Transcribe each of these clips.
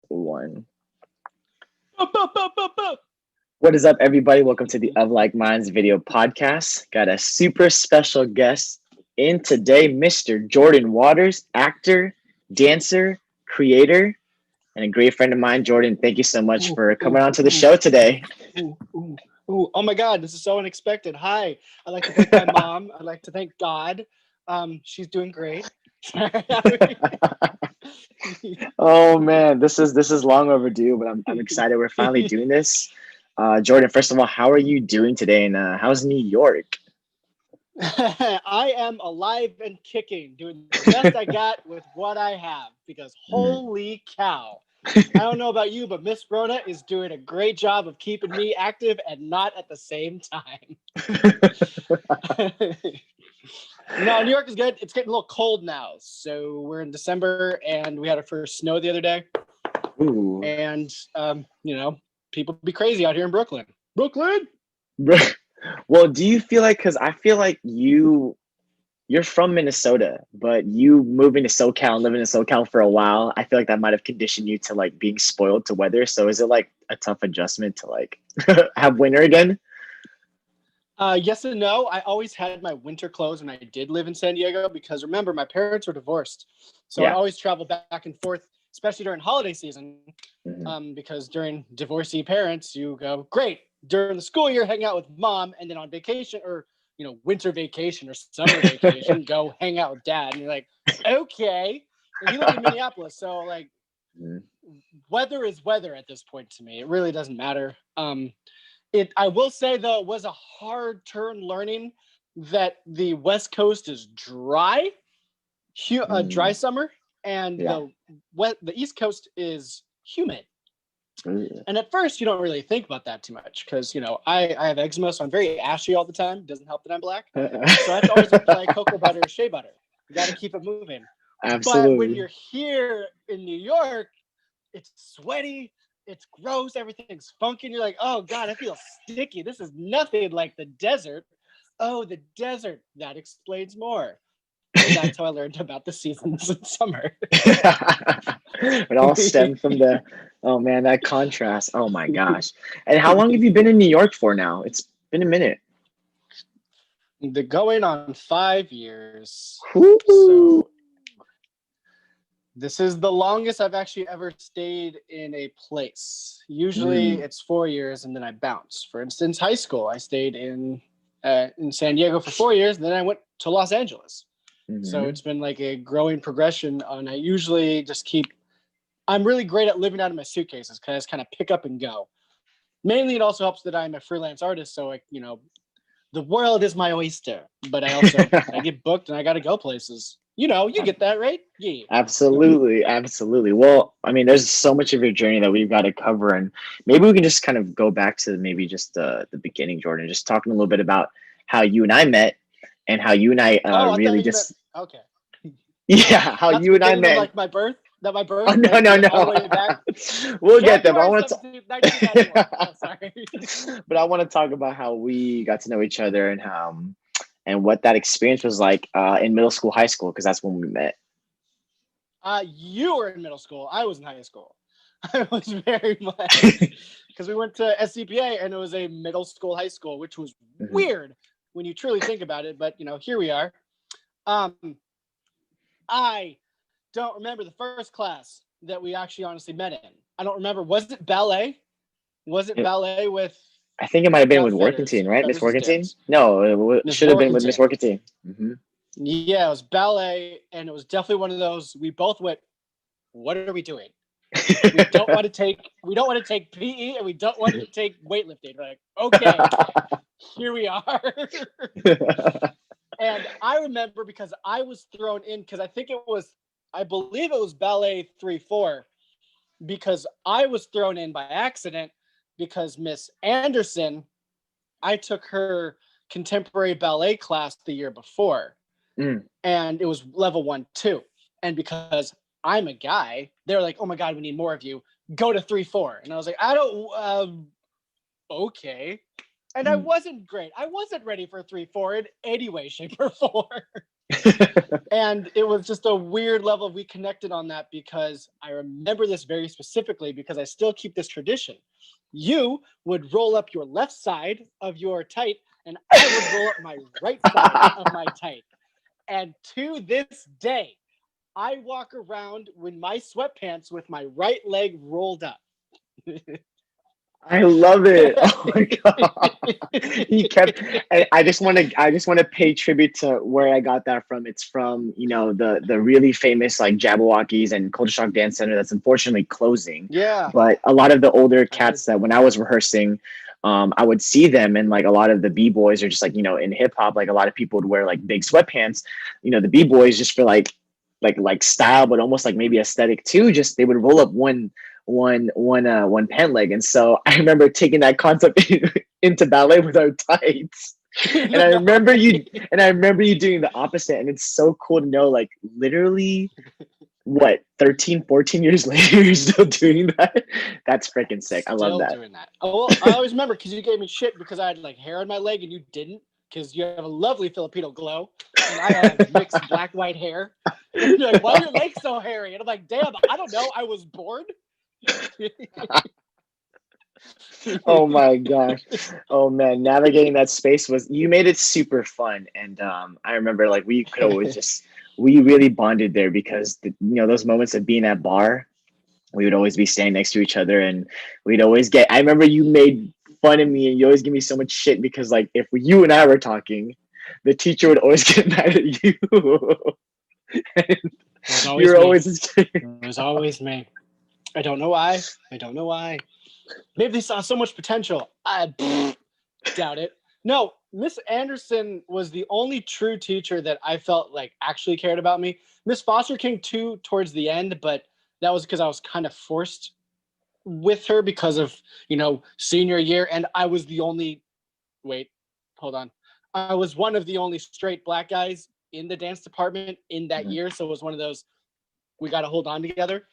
one. Boop, boop, boop, boop, boop. What is up, everybody? Welcome to the Of Like Minds video podcast. Got a super special guest in today, Mr. Jordon Waters, actor, dancer, creator, and a great friend of mine. Jordan, thank you so much for coming on to the show today. Oh my God, this is so unexpected. Hi, I'd like to thank my mom. I'd like to thank God. She's doing great. Oh man, this is long overdue, but I'm excited we're finally doing this. Jordan, first of all, how are you doing today, and how's New York? I am alive and kicking, doing the best I got with what I have, because holy cow. I don't know about you, but Miss Rona is doing a great job of keeping me active and not at the same time. No, New York is good. It's getting a little cold now. So we're in December and we had our first snow the other day. Ooh. And, people be crazy out here in Brooklyn. Well, do you feel like, because I feel like you're from Minnesota, but you moving to SoCal and living in SoCal for a while, I feel like that might have conditioned you to like being spoiled to weather. So is it like a tough adjustment to like have winter again? Yes and no. I always had my winter clothes when I did live in San Diego, because remember, my parents were divorced. So I always travel back and forth, especially during holiday season, because during divorcee parents, you go, great, during the school year, hang out with mom, and then on vacation or, winter vacation or summer vacation, go hang out with dad. And you're like, okay. And you live in Minneapolis, so like weather is weather at this point to me. It really doesn't matter. I will say, though, it was a hard turn learning that the West Coast is dry, dry summer, and the East Coast is humid. And at first, you don't really think about that too much because, I have eczema, so I'm very ashy all the time. Doesn't help that I'm black. So I have to always apply cocoa butter or shea butter. You got to keep it moving. Absolutely. But when you're here in New York, it's sweaty. It's gross. Everything's funky. And you're like, oh God, I feel sticky. This is nothing like the desert. Oh, the desert. That explains more. And that's how I learned about the seasons in summer. It all stemmed from that contrast. Oh my gosh. And how long have you been in New York for now? It's been a minute. They're going on 5 years. Woo-hoo. So this is the longest I've actually ever stayed in a place. Usually it's 4 years and then I bounce. For instance, high school, I stayed in San Diego for 4 years, and then I went to Los Angeles. So it's been like a growing progression. And I usually just I'm really great at living out of my suitcases because I just kind of pick up and go. Mainly, it also helps that I'm a freelance artist. So, the world is my oyster. But I get booked and I got to go places. You get that, right? Yeah. Absolutely. Absolutely. Well, I mean, there's so much of your journey that we've got to cover. And maybe we can just kind of go back to maybe just the beginning, Jordan, just talking a little bit about how you and I met and how you and I really just... Okay. Yeah, how you and I met. Like my birth? That my birth? Oh, no. All the way back? We'll get there. But I want to 1991. Oh, sorry. But I want to talk about how we got to know each other and how and what that experience was like in middle school, high school, because that's when we met. You were in middle school. I was in high school. I was very much because we went to SCPA and it was a middle school, high school, which was weird when you truly think about it. But here we are. I don't remember the first class that we actually honestly met in. I don't remember. Was it ballet? Was it ballet with... I think it might have been with Workington, right? Miss Workington? No, it should have been with Miss Workington. Yeah, it was ballet, and it was definitely one of those. We both went, what are we doing? We don't want to take PE, and we don't want to take weightlifting. We're like, okay, here we are. And I remember because I was thrown in because I believe it was ballet 3-4, because I was thrown in by accident because Miss Anderson, I took her contemporary ballet class the year before, and it was level 1-2. And because I'm a guy, they're like, oh my God, we need more of you. Go to 3-4. And I was like, I don't, okay. And I wasn't great. I wasn't ready for 3-4 in any way, shape, or form. And it was just a weird level. We connected on that because I remember this very specifically because I still keep this tradition. You would roll up your left side of your tight, and I would roll up my right side of my tight. And to this day, I walk around in my sweatpants with my right leg rolled up. I love it. Oh my god. He kept and I just want to pay tribute to where I got that from. It's from, the really famous like Jabberwockies and Culture Shock Dance Center that's unfortunately closing. Yeah. But a lot of the older cats that when I was rehearsing, I would see them, and like a lot of the b-boys are just like, in hip hop, like a lot of people would wear like big sweatpants. The b-boys just for like style, but almost like maybe aesthetic too. Just they would roll up one pant leg. And so I remember taking that concept into ballet with our tights. And I remember you doing the opposite. And it's so cool to know, like, literally what, 13, 14 years later, you're still doing that. That's freaking sick. I love that. Doing that. Oh, well, I always remember because you gave me shit because I had like hair on my leg and you didn't, because you have a lovely Filipino glow and I have mixed black white hair. And you're like, why are your legs so hairy? And I'm like, damn, I don't know, I was bored. Oh my gosh. Oh man, navigating that space you made it super fun. And I remember like we really bonded there because those moments of being at bar, we would always be standing next to each other, and we'd always I remember you made fun of me, and you always give me so much shit because like if you and I were talking, the teacher would always get mad at you. You're always it was always me. I don't know why. Maybe they saw so much potential. I doubt it. No, Miss Anderson was the only true teacher that I felt like actually cared about me. Miss Foster came too towards the end, but that was because I was kind of forced with her because of, senior year. And I was the only, I was one of the only straight black guys in the dance department in that year. So it was one of those, we got to hold on together.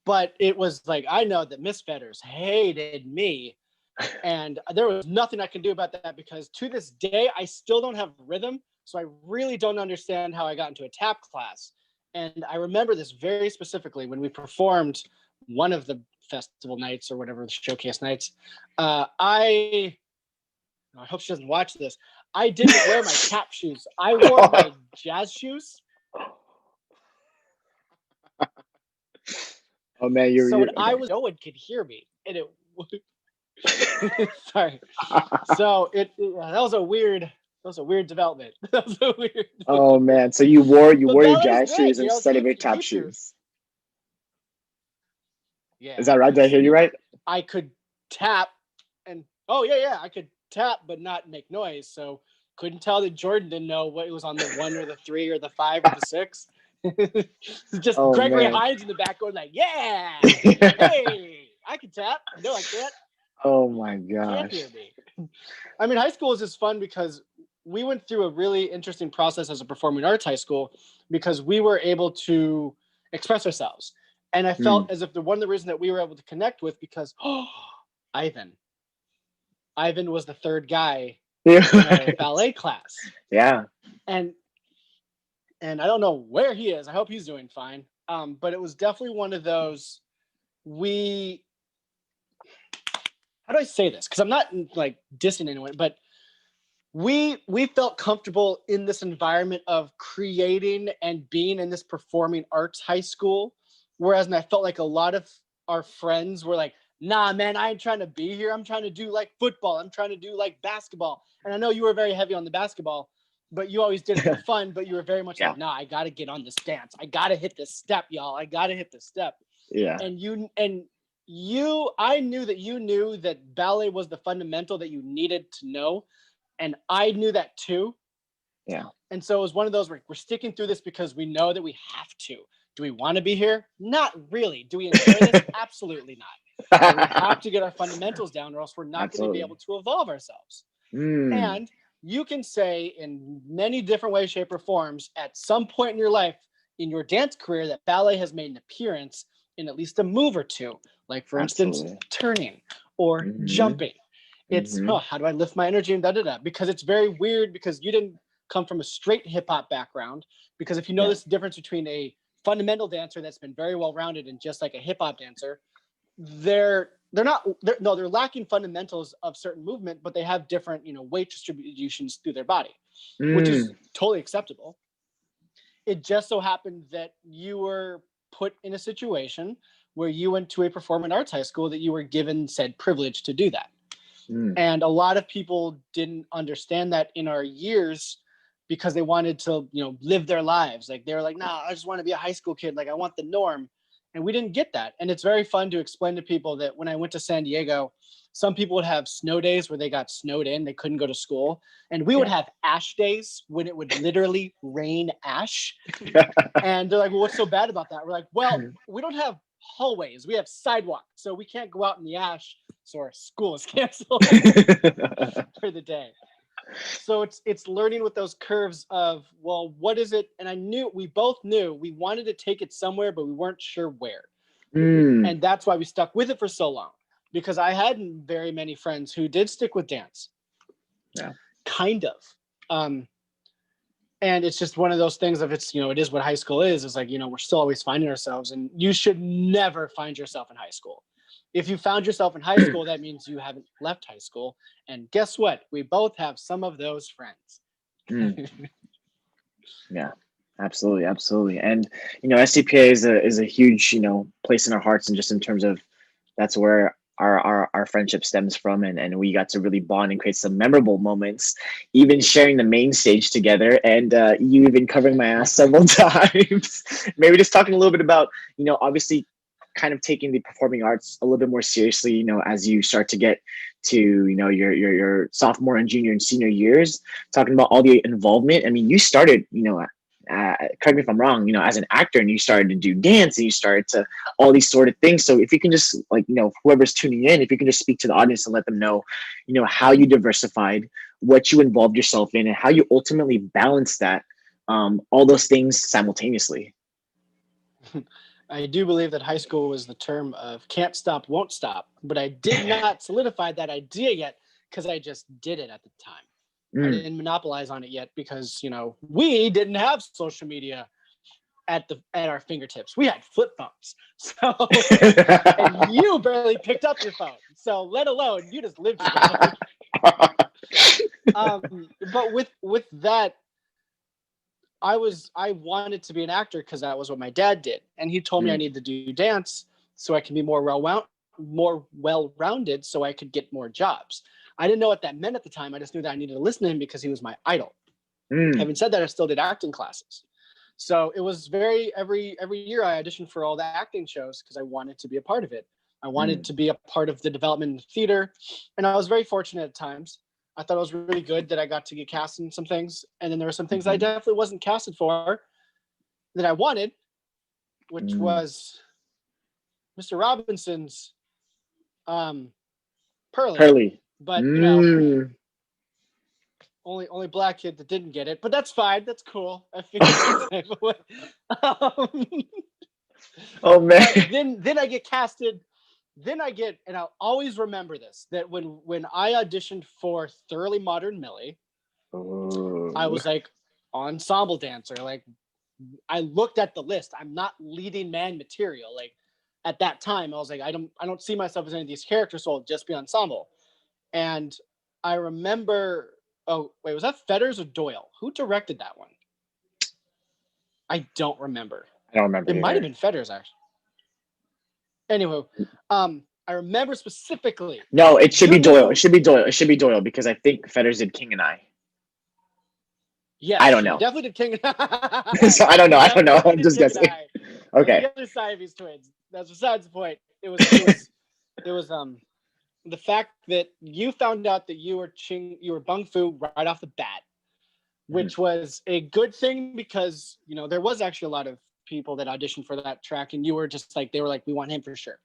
But it was like, I know that Miss Fetters hated me, and there was nothing I can do about that because to this day, I still don't have rhythm. So I really don't understand how I got into a tap class. And I remember this very specifically when we performed one of the festival nights or whatever, the showcase nights. I hope she doesn't watch this. I didn't wear my tap shoes. I wore my jazz shoes. Oh man, no one could hear me, and it. Sorry. So that was a weird development. That was a weird. Oh man, so you wore your jazz shoes instead of your tap shoes. Yeah. Is that right? Did I hear you right? I could tap, and I could tap, but not make noise. So couldn't tell that Jordan didn't know what it was on the 1 or the 3 or the 5 or the 6. Just Gregory Hines in the back going like, yeah, hey, I can tap. No, I can't. Oh my gosh. Can't hear me. I mean, high school is just fun because we went through a really interesting process as a performing arts high school because we were able to express ourselves. And I felt as if one of the reasons that we were able to connect with because Ivan was the third guy in our ballet class. Yeah. And I don't know where he is. I hope he's doing fine. But it was definitely one of those, how do I say this? Because I'm not like dissing anyone, but we felt comfortable in this environment of creating and being in this performing arts high school. Whereas I felt like a lot of our friends were like, nah, man, I ain't trying to be here. I'm trying to do like football. I'm trying to do like basketball. And I know you were very heavy on the basketball, but you always did it for fun. But you were very much like, nah, I got to get on this dance. I got to hit this step, y'all. I got to hit this step. Yeah. And I knew that you knew that ballet was the fundamental that you needed to know. And I knew that too. Yeah. And so it was one of those where we're sticking through this because we know that we have to. Do we want to be here? Not really. Do we enjoy this? Absolutely not. But we have to get our fundamentals down or else we're not going to be able to evolve ourselves. And you can say in many different ways, shape, or forms at some point in your life, in your dance career, that ballet has made an appearance in at least a move or two. Like, for instance, turning or jumping. It's, how do I lift my energy and da-da-da? Because it's very weird because you didn't come from a straight hip hop background, because if you know this difference between a fundamental dancer that's been very well rounded and just like a hip hop dancer, they're lacking fundamentals of certain movement, but they have different, weight distributions through their body, which is totally acceptable. It just so happened that you were put in a situation where you went to a performing arts high school that you were given said privilege to do that. And a lot of people didn't understand that in our years because they wanted to, live their lives. Like they were like, nah, I just want to be a high school kid. Like I want the norm. And we didn't get that. And it's very fun to explain to people that when I went to San Diego, some people would have snow days where they got snowed in. They couldn't go to school. And we would have ash days when it would literally rain ash. And they're like, well, what's so bad about that? We're like, well, we don't have hallways. We have sidewalks. So we can't go out in the ash. So our school is canceled for the day. So it's learning with those curves of, well, what is it? And we both knew we wanted to take it somewhere, but we weren't sure where. And that's why we stuck with it for so long, because I had very many friends who did stick with dance. Yeah. Kind of. And it's just one of those things of it is what high school is. It's like, we're still always finding ourselves, and you should never find yourself in high school. If you found yourself in high school, that means you haven't left high school. And guess what? We both have some of those friends. Yeah, absolutely. Absolutely. And, SCPA is a huge, place in our hearts, and just in terms of that's where our friendship stems from. And we got to really bond and create some memorable moments, even sharing the main stage together. And you even covering my ass several times. Maybe just talking a little bit about, obviously kind of taking the performing arts a little bit more seriously, as you start to get to, your sophomore and junior and senior years, talking about all the involvement. I mean, you started, correct me if I'm wrong, as an actor, and you started to do dance, and you started to all these sort of things. So if you can just whoever's tuning in, if you can just speak to the audience and let them know, how you diversified, what you involved yourself in, and how you ultimately balanced that, all those things simultaneously. I do believe that high school was the term of can't stop, won't stop, but I did not solidify that idea yet because I just did it at the time. I didn't monopolize on it yet because, we didn't have social media at our fingertips. We had flip phones. So, and you barely picked up your phone. So let alone, you just lived your life. But with that, I wanted to be an actor because that was what my dad did. And he told me I needed to do dance so I can be more well-rounded so I could get more jobs. I didn't know what that meant at the time. I just knew that I needed to listen to him because he was my idol. Having said that, I still did acting classes. So it was every year I auditioned for all the acting shows because I wanted to be a part of it. I wanted to be a part of the development of theater. And I was very fortunate at times. I thought it was really good that I got to get cast in some things. And then there were some things I definitely wasn't casted for that I wanted, which was Mr. Robinson's Pearly. But, only black kid that didn't get it. But that's fine. That's cool. I figured oh, man. Then I get casted. Then and I'll always remember this, that when I auditioned for Thoroughly Modern Millie, I was like ensemble dancer. Like I looked at the list. I'm not leading man material. Like at that time, I was like, I don't see myself as any of these characters, so I'll just be ensemble. And I remember, oh wait, was that Fetters or Doyle? Who directed that one? I don't remember. I don't remember. It might have been Fetters, actually. Anyway, I remember specifically. No, it should be Doyle. It should be Doyle because I think Fetters did King and I. Yeah, I don't know. Definitely did King and I. So I don't know. I'm just guessing. Okay. The other Siamese twins. That's besides the point. It was the fact that you found out that you were Bung Fu right off the bat, which was a good thing because there was actually a lot of people that auditioned for that track, and you were just like, they were like, we want him for sure.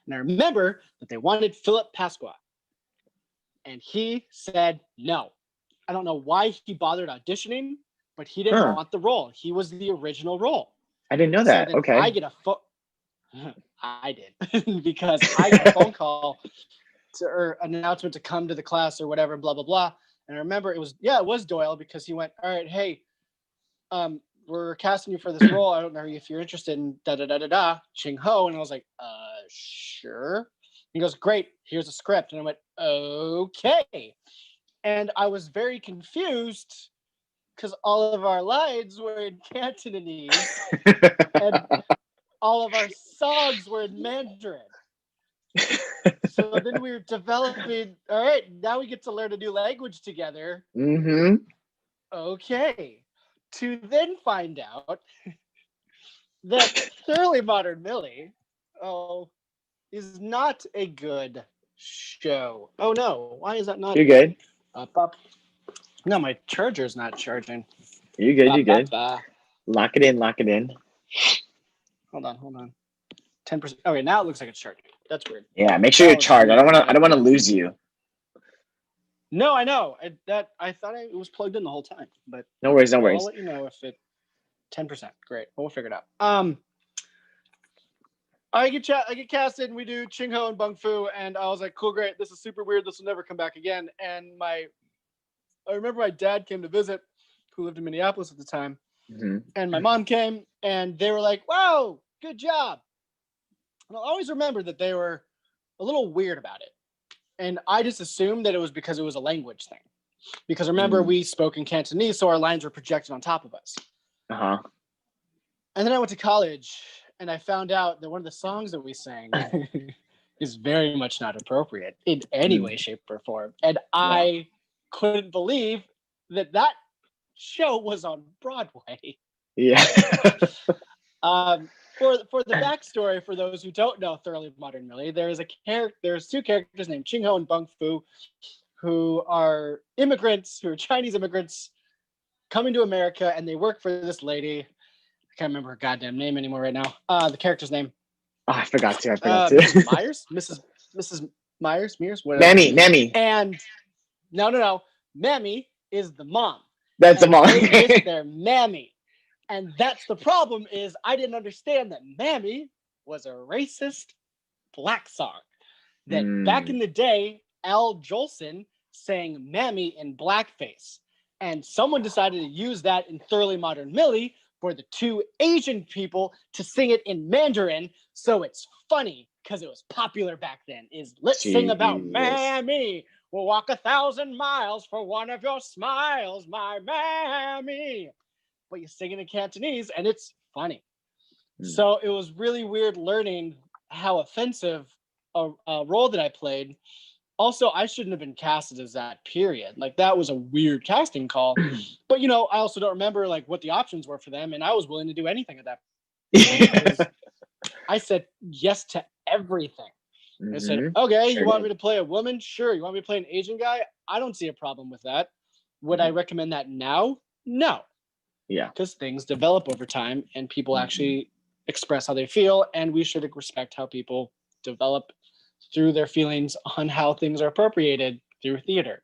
And I remember that they wanted Philip Pasqua, and he said no. I don't know why he bothered auditioning, but he didn't want the role. He was the original role. I didn't know that. Okay. I get I did because I got a phone call or an announcement to come to the class or whatever, blah blah blah. And I remember it was Doyle, because he went, all right, hey, we're casting you for this role. I don't know if you're interested in Ching Ho. And I was like, sure. He goes, great, here's a script. And I went, okay. And I was very confused because all of our lines were in Cantonese and all of our songs were in Mandarin. So then we were developing, all right, now we get to learn a new language together. Mm-hmm. Okay. To then find out that Thoroughly Modern Millie, is not a good show. Oh no, why is that not? You're good. Up. No, my charger's not charging. You're good. Lock it in. Hold on. 10%. Okay, now it looks like it's charging. That's weird. Yeah, make sure you're charged. I don't wanna lose you. No, I know. I thought it was plugged in the whole time, but no worries. I'll let you know if it 10%. Great. We'll figure it out. I get casted and we do Ching Ho and Bung Fu, and I was like, cool, great. This is super weird. This will never come back again. And I remember my dad came to visit, who lived in Minneapolis at the time. Mm-hmm. And my mom came and they were like, wow, good job. And I'll always remember that they were a little weird about it. And I just assumed that it was because it was a language thing. Because remember, we spoke in Cantonese, so our lines were projected on top of us. Uh-huh. And then I went to college and I found out that one of the songs that we sang is very much not appropriate in any way, shape, or form. And I couldn't believe that show was on Broadway. Yeah. For the backstory, for those who don't know Thoroughly Modern Millie, there's two characters named Ching Ho and Bung Fu, who are Chinese immigrants coming to America, and they work for this lady. I can't remember her goddamn name anymore right now. The character's name. Oh, I forgot to. Mrs. Myers? Mrs. Myers? Whatever. Mammy. And no. Mammy is the mom. That's the mom. They're Mammy. And that's the problem, is I didn't understand that Mammy was a racist black song. That back in the day, Al Jolson sang Mammy in blackface. And someone decided to use that in Thoroughly Modern Millie for the two Asian people to sing it in Mandarin. So it's funny because it was popular back then. Let's sing about Mammy. We'll walk 1,000 miles for one of your smiles, my Mammy. But you sing it in Cantonese and it's funny. So it was really weird learning how offensive a role that I played. Also, I shouldn't have been casted as that, period. Like, that was a weird casting call. But, I also don't remember, like, what the options were for them. And I was willing to do anything at that point. I said yes to everything. I said, okay, you want me to play a woman? Sure. You want me to play an Asian guy? I don't see a problem with that. Would I recommend that now? No. Yeah. Because things develop over time and people actually express how they feel. And we should respect how people develop through their feelings on how things are appropriated through theater.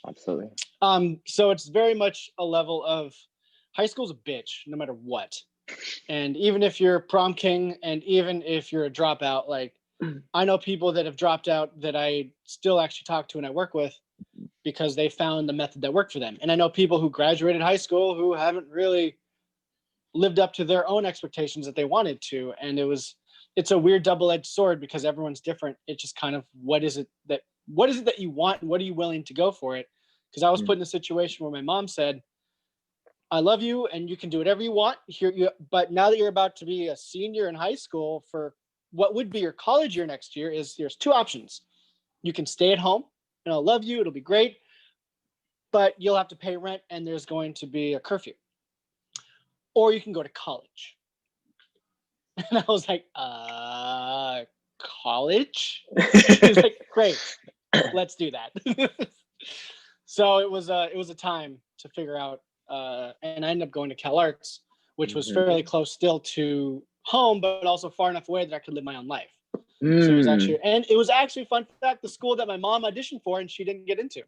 Absolutely. So it's very much a level of high school's a bitch, no matter what. And even if you're prom king and even if you're a dropout, like I know people that have dropped out that I still actually talk to and I work with because they found the method that worked for them. And I know people who graduated high school who haven't really lived up to their own expectations that they wanted to. And it's a weird double-edged sword because everyone's different. It's just kind of what is it that you want and what are you willing to go for it? Because I was put in a situation where my mom said, I love you and you can do whatever you want here, but now that you're about to be a senior in high school for what would be your college year next year, there's two options. You can stay at home and I'll love you, it'll be great, but you'll have to pay rent and there's going to be a curfew. Or you can go to college. And I was like, college? He's like, great, let's do that. So it was a time to figure out, and I ended up going to CalArts, which was fairly close still to home, but also far enough away that I could live my own life. So it was actually fun fact, the school that my mom auditioned for and she didn't get into.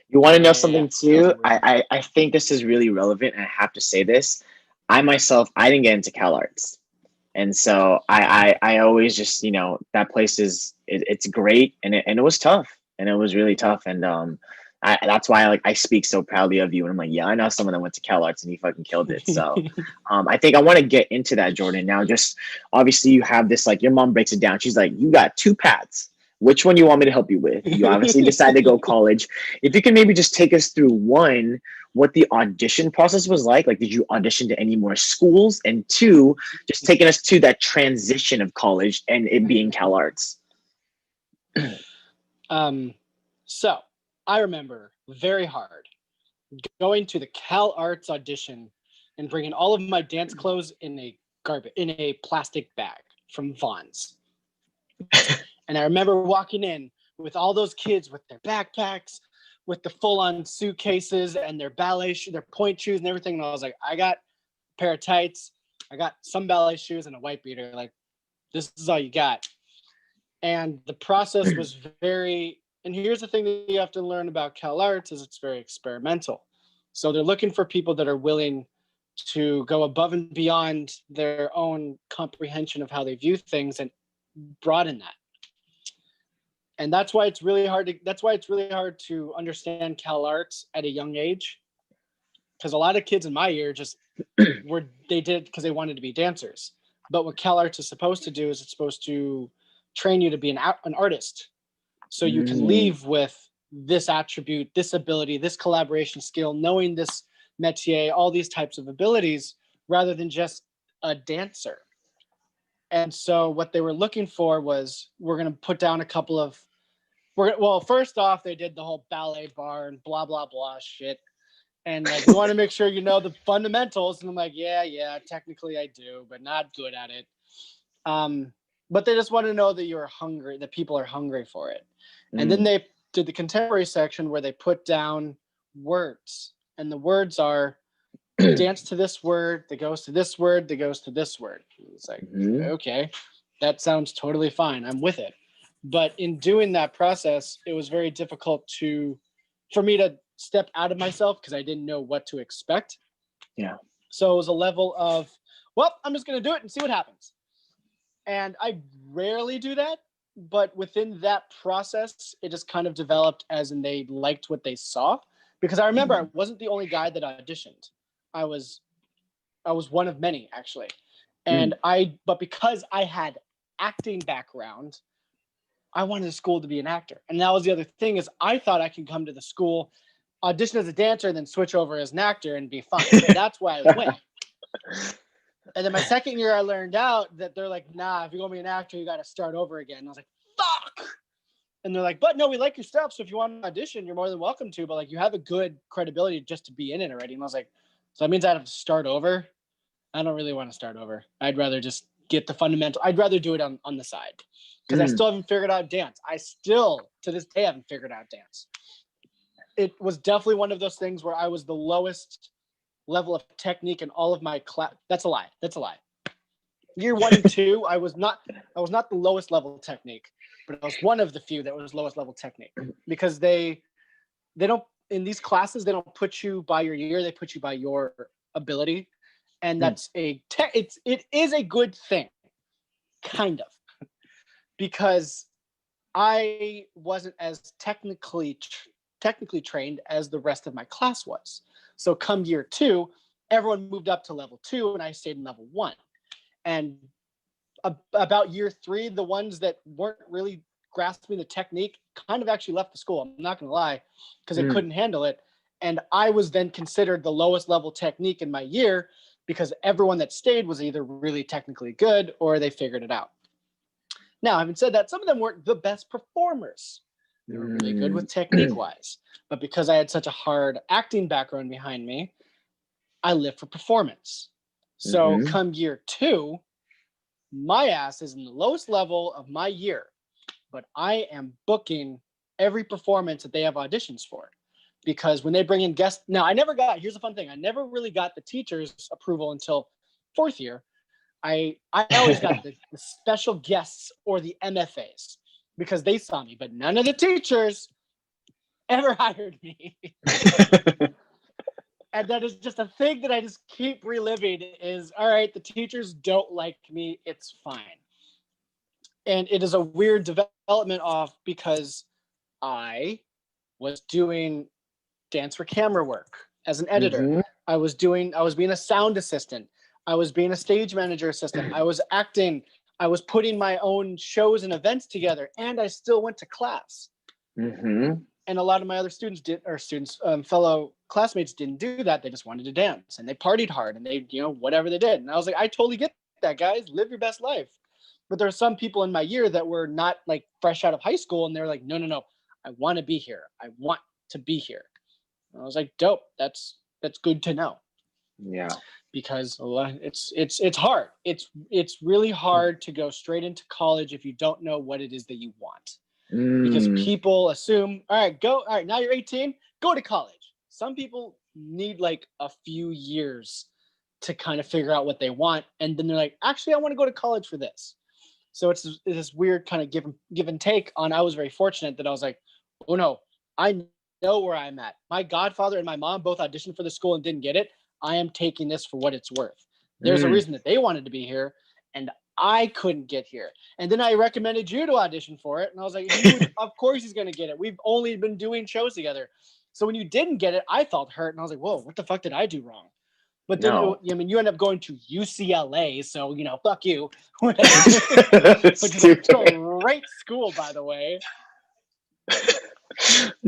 You want to know something too? I think this is really relevant, and I have to say this. I didn't get into CalArts. And so I always just, that place it's great. And it was tough. and it was really tough. And that's why I speak so proudly of you. And I'm like, yeah, I know someone that went to CalArts and he fucking killed it. So I think I want to get into that, Jordan. Now, just obviously you have this, like, your mom breaks it down. She's like, you got two paths. Which one you want me to help you with? You obviously decided to go college. If you can maybe just take us through, one, what the audition process was like. Like, did you audition to any more schools? And two, just taking us to that transition of college and it being CalArts. So I remember very hard going to the CalArts audition and bringing all of my dance clothes in a plastic bag from Vaughn's. And I remember walking in with all those kids with their backpacks, with the full-on suitcases and their ballet shoes, their point shoes and everything. And I was like, I got a pair of tights, I got some ballet shoes and a white beater. Like, this is all you got. And the process was and here's the thing that you have to learn about CalArts is it's very experimental. So they're looking for people that are willing to go above and beyond their own comprehension of how they view things and broaden that. And that's why it's really hard to understand CalArts at a young age. Because a lot of kids in my year they did it because they wanted to be dancers. But what CalArts is supposed to do is it's supposed to train you to be an artist. So you can leave with this attribute, this ability, this collaboration skill, knowing this métier, all these types of abilities, rather than just a dancer. And so what they were looking for was, we're going to put down a couple of, first off, they did the whole ballet bar and blah, blah, blah shit. And like, you want to make sure you know the fundamentals. And I'm like, yeah, technically I do, but not good at it. But they just want to know that you're hungry, that people are hungry for it. And then they did the contemporary section where they put down words. And the words are dance to this word, that goes to this word, that goes to this word. It's like, okay, that sounds totally fine. I'm with it. But in doing that process, it was very difficult for me to step out of myself because I didn't know what to expect. Yeah. So it was a level of, well, I'm just going to do it and see what happens. And I rarely do that. But within that process, it just kind of developed as in they liked what they saw. Because I remember I wasn't the only guy that auditioned. I was one of many, actually. And but because I had acting background, I wanted the school to be an actor. And that was the other thing, is I thought I could come to the school, audition as a dancer, and then switch over as an actor and be fine. And that's why I went. And then my second year, I learned out that they're like, nah, if you're going to be an actor, you got to start over again. And I was like, fuck. And they're like, but no, we like your stuff. So if you want to audition, you're more than welcome to. But like, you have a good credibility just to be in it already. And I was like, so that means I have to start over? I don't really want to start over. I'd rather just get the fundamental. I'd rather do it on the side. Because I still haven't figured out dance. I still, to this day, haven't figured out dance. It was definitely one of those things where I was the lowest level of technique in all of my class. That's a lie. Year 1 and 2, I was not the lowest level of technique, but I was one of the few that was lowest level technique, because they don't, in these classes, they don't put you by your year, they put you by your ability. And that's it is a good thing, kind of, because I wasn't as technically trained as the rest of my class was. So come year 2, everyone moved up to level 2 and I stayed in level 1. And about year 3, the ones that weren't really grasping the technique kind of actually left the school. I'm not going to lie, because they couldn't handle it. And I was then considered the lowest level technique in my year, because everyone that stayed was either really technically good or they figured it out. Now, having said that, some of them weren't the best performers. They were really good with technique-wise. But because I had such a hard acting background behind me, I lived for performance. So come year 2, my ass is in the lowest level of my year, but I am booking every performance that they have auditions for. Because when they bring in guests, now here's the fun thing, I never really got the teacher's approval until 4th year. I always got the special guests or the MFAs, because they saw me, but none of the teachers ever hired me. And that is just a thing that I just keep reliving is, all right, the teachers don't like me, it's fine. And it is a weird development off, because I was doing dance for camera work as an editor. Mm-hmm. I was being a sound assistant. I was being a stage manager assistant. I was acting. I was putting my own shows and events together, and I still went to class. Mm-hmm. And a lot of my other fellow classmates didn't do that. They just wanted to dance, and they partied hard, and they, whatever they did. And I was like, I totally get that, guys. Live your best life. But there are some people in my year that were not like fresh out of high school, and they're like, no, I want to be here. I want to be here. And I was like, dope. That's good to know. Yeah. Because it's hard. It's really hard to go straight into college if you don't know what it is that you want. Because people assume, all right, now you're 18, go to college. Some people need like a few years to kind of figure out what they want. And then they're like, actually, I want to go to college for this. So it's this weird kind of give and take on. I was very fortunate that I was like, oh no, I know where I'm at. My godfather and my mom both auditioned for the school and didn't get it. I am taking this for what it's worth. There's a reason that they wanted to be here, and I couldn't get here. And then I recommended you to audition for it, and I was like, of course he's going to get it. We've only been doing shows together. So when you didn't get it, I felt hurt, and I was like, whoa, what the fuck did I do wrong? But then, you end up going to UCLA, so, fuck you. Which is a great school, by the way.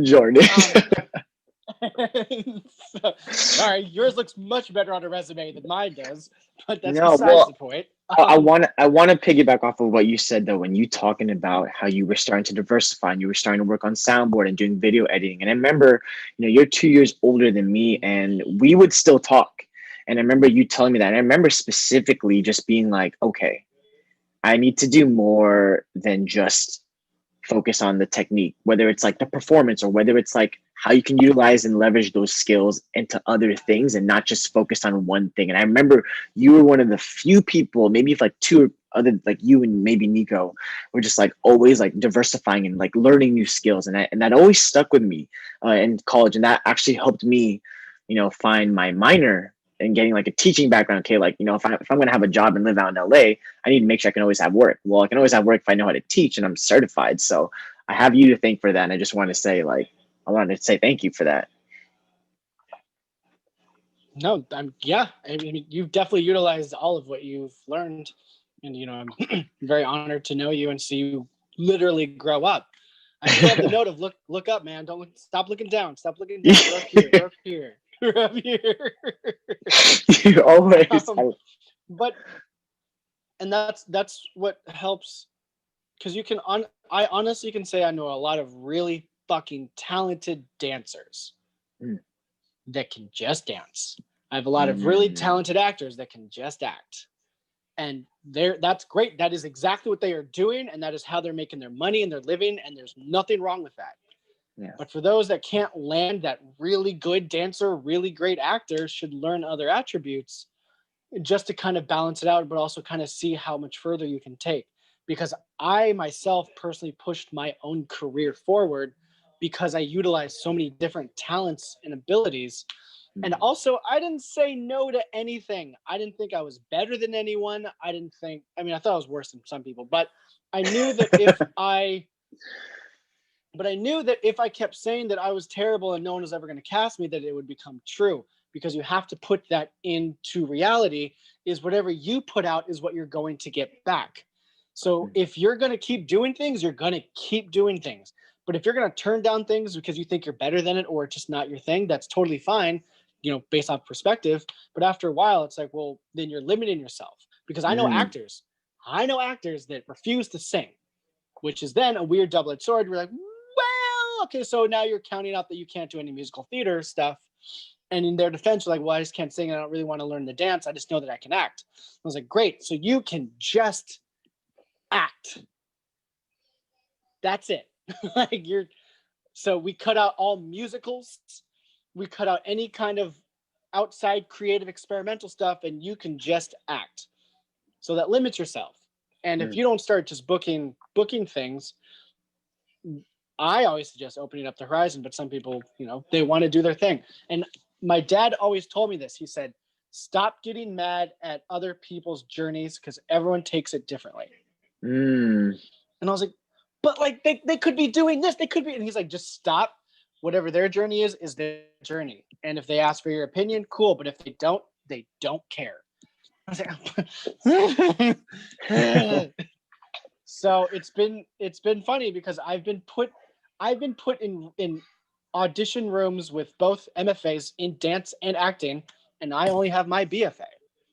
Jordan. All right, yours looks much better on a resume than mine does, but that's besides the point. I want to piggyback off of what you said though, when you talking about how you were starting to diversify and you were starting to work on soundboard and doing video editing. And I remember, you're 2 years older than me, and we would still talk. And I remember you telling me that. And I remember specifically just being like, okay, I need to do more than just focus on the technique, whether it's like the performance or whether it's like how you can utilize and leverage those skills into other things and not just focus on one thing. And I remember you were one of the few people, maybe if like two other, like you and maybe Nico, were just like always like diversifying and like learning new skills. And that always stuck with me in college. And that actually helped me, find my minor and getting like a teaching background. Okay, like, if I'm going to have a job and live out in LA, I need to make sure I can always have work. Well, I can always have work if I know how to teach and I'm certified. So I have you to thank for that. And I just want to say, I wanted to say thank you for that. No, I mean, you've definitely utilized all of what you've learned. And, I'm very honored to know you and see you literally grow up. I still have the note of look up, man. Stop looking down. Stop looking down. We're up here. We're up here. You always. And that's what helps, because I honestly can say I know a lot of really fucking talented dancers that can just dance. I have a lot of really talented actors that can just act. And that's great. That is exactly what they are doing, and that is how they're making their money and they're living, and there's nothing wrong with that. Yeah. But for those that can't land that really good dancer, really great actor should learn other attributes just to kind of balance it out, but also kind of see how much further you can take. Because I myself personally pushed my own career forward because I utilized so many different talents and abilities. And also, I didn't say no to anything. I didn't think I was better than anyone. I thought I was worse than some people, but I knew that if I kept saying that I was terrible and no one was ever going to cast me, that it would become true. Because you have to put that into reality, is whatever you put out is what you're going to get back. So if you're going to keep doing things, you're going to keep doing things. But if you're going to turn down things because you think you're better than it or it's just not your thing, that's totally fine, based on perspective. But after a while, it's like, well, then you're limiting yourself. Because I know actors that refuse to sing, which is then a weird double-edged sword. We're like, well, okay, so now you're counting out that you can't do any musical theater stuff. And in their defense, you're like, well, I just can't sing. I don't really want to learn the dance. I just know that I can act. I was like, great. So you can just act. That's it. So we cut out all musicals. We cut out any kind of outside creative experimental stuff, and you can just act. So that limits yourself. And if you don't start just booking things, I always suggest opening up the horizon, but some people, they want to do their thing. And my dad always told me this. He said, stop getting mad at other people's journeys because everyone takes it differently. And I was like, but like they could be doing this, they could be, and he's like, just stop. Whatever their journey is their journey. And if they ask for your opinion, cool. But if they don't care. I was like, so it's been funny because I've been put in audition rooms with both MFAs in dance and acting, and I only have my BFA.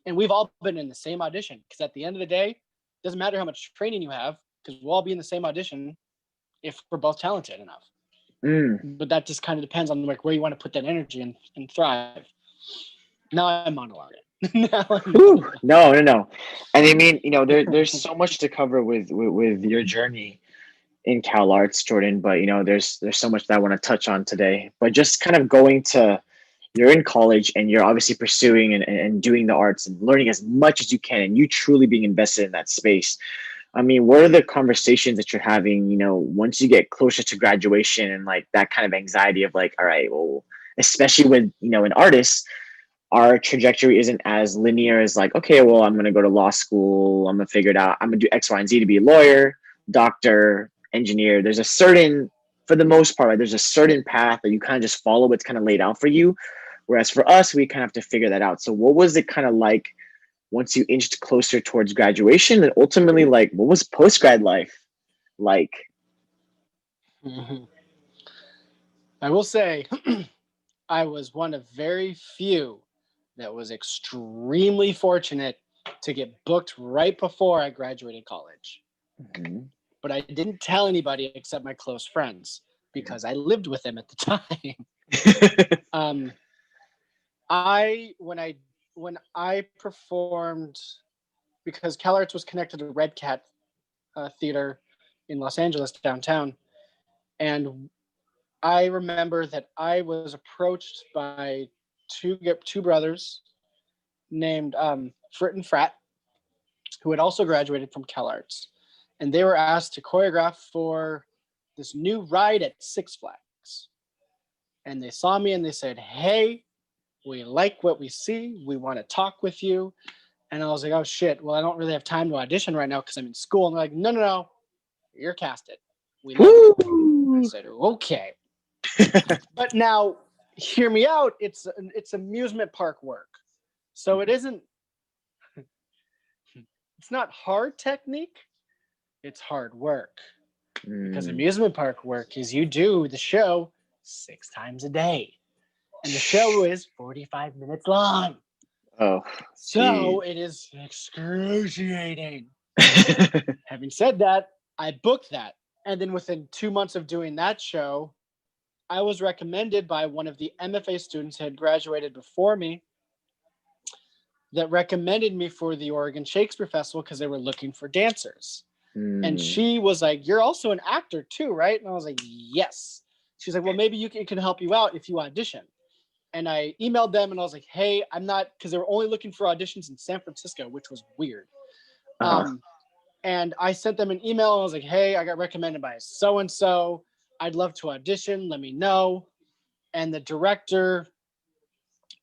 And we've all been in the same audition because at the end of the day, it doesn't matter how much training you have because we'll all be in the same audition if we're both talented enough. But that just kind of depends on like where you want to put that energy and thrive. Now I'm monologuing. No. And I mean, there's so much to cover with your journey in CalArts, Jordan. But there's so much that I want to touch on today. But just kind of you're in college and you're obviously pursuing and doing the arts and learning as much as you can, and you truly being invested in that space. I mean, what are the conversations that you're having, once you get closer to graduation and like that kind of anxiety of like, all right, well, especially with, an artist, our trajectory isn't as linear as like, okay, well, I'm going to go to law school. I'm going to figure it out. I'm going to do X, Y, and Z to be a lawyer, doctor, engineer. For the most part, right, there's a certain path that you kind of just follow what's kind of laid out for you. Whereas for us, we kind of have to figure that out. So what was it kind of like once you inched closer towards graduation, and ultimately, like, what was post-grad life like? I will say I was one of very few that was extremely fortunate to get booked right before I graduated college. But I didn't tell anybody except my close friends because I lived with them at the time. When I performed, because CalArts was connected to Red Cat Theater in Los Angeles downtown, and I remember that I was approached by two brothers named Frit and Frat, who had also graduated from CalArts, and they were asked to choreograph for this new ride at Six Flags. And they saw me and they said, "Hey, we like what we see. We want to talk with you." And I was like, "Oh shit, well, I don't really have time to audition right now because I'm in school." And they're like, no, you're casted. We love you. I said, okay. But now, hear me out. It's amusement park work. So it's not hard technique. It's hard work. Because amusement park work is you do the show 6 times a day. And the show is 45 minutes long. Oh, so it is excruciating. Having said that, I booked that. And then within 2 months of doing that show, I was recommended by one of the MFA students who had graduated before me that recommended me for the Oregon Shakespeare Festival because they were looking for dancers. And she was like, "You're also an actor too, right?" And I was like, "Yes." She's like, "Well, maybe it can help you out if you audition." And I emailed them and I was like, "Hey, I'm not," because they were only looking for auditions in San Francisco, which was weird. And I sent them an email and I was like, "Hey, I got recommended by so-and-so. I'd love to audition. Let me know." And the director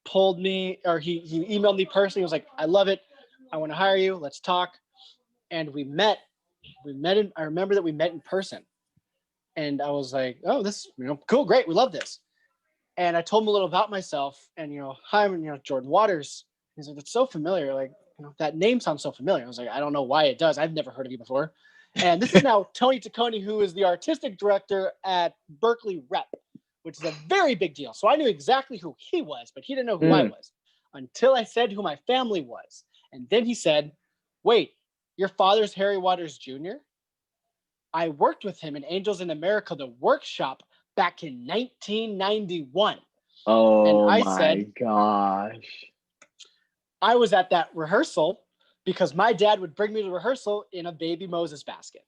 pulled me, or he emailed me personally. He was like, "I love it. I want to hire you. Let's talk." And we met. I remember that we met in person. And I was like, "Oh, this, cool, great. We love this." And I told him a little about myself and, "Hi, I'm, Jordon Waters." He's like, "That's so familiar. Like, that name sounds so familiar." I was like, "I don't know why it does. I've never heard of you before." And this is now Tony Taccone, who is the artistic director at Berkeley Rep, which is a very big deal. So I knew exactly who he was, but he didn't know who I was until I said who my family was. And then he said, "Wait, your father's Harry Waters Jr.? I worked with him in Angels in America, the workshop, back in 1991. Oh, and I my said, gosh. I was at that rehearsal because my dad would bring me to rehearsal in a baby Moses basket.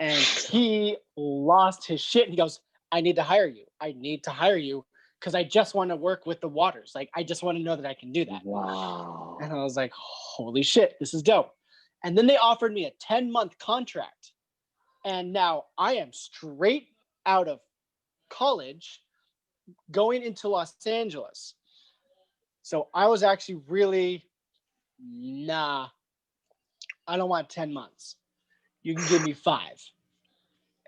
And he lost his shit. And he goes, "I need to hire you. I need to hire you because I just want to work with the Waters. Like, I just want to know that I can do that." Wow. And I was like, "Holy shit, this is dope." And then they offered me a 10-month contract. And now I am straight out of college going into Los Angeles. So I was actually really, nah, I don't want 10 months. You can give me 5.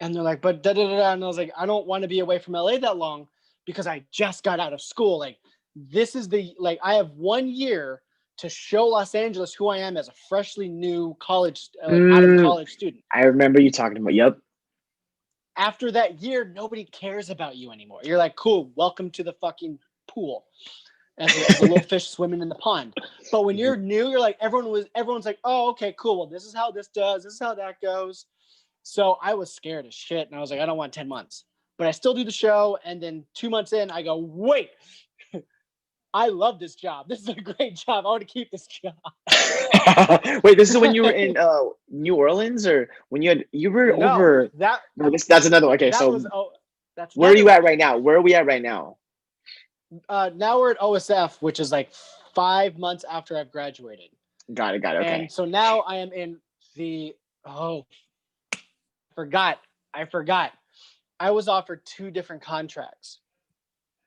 And they're like, but da-da-da-da. And I was like, I don't want to be away from LA that long because I just got out of school. Like, this is I have 1 year to show Los Angeles who I am as a freshly new college, out of college student. I remember you talking about, yep. After that year, nobody cares about you anymore. You're like, cool, welcome to the fucking pool. As a little fish swimming in the pond. But when you're new, you're like, everyone's like, oh, okay, cool. Well, this is how this does. This is how that goes. So I was scared as shit. And I was like, I don't want 10 months. But I still do the show. And then 2 months in, I go, wait, I love this job. This is a great job. I want to keep this job. Wait, this is when you were in New Orleans, or when you were over that? No, that's another one. Okay, so where are you at right now? Where are we at right now? Now we're at OSF, which is like 5 months after I've graduated. Got it. Okay. And so now I am in the I forgot. I was offered 2 different contracts.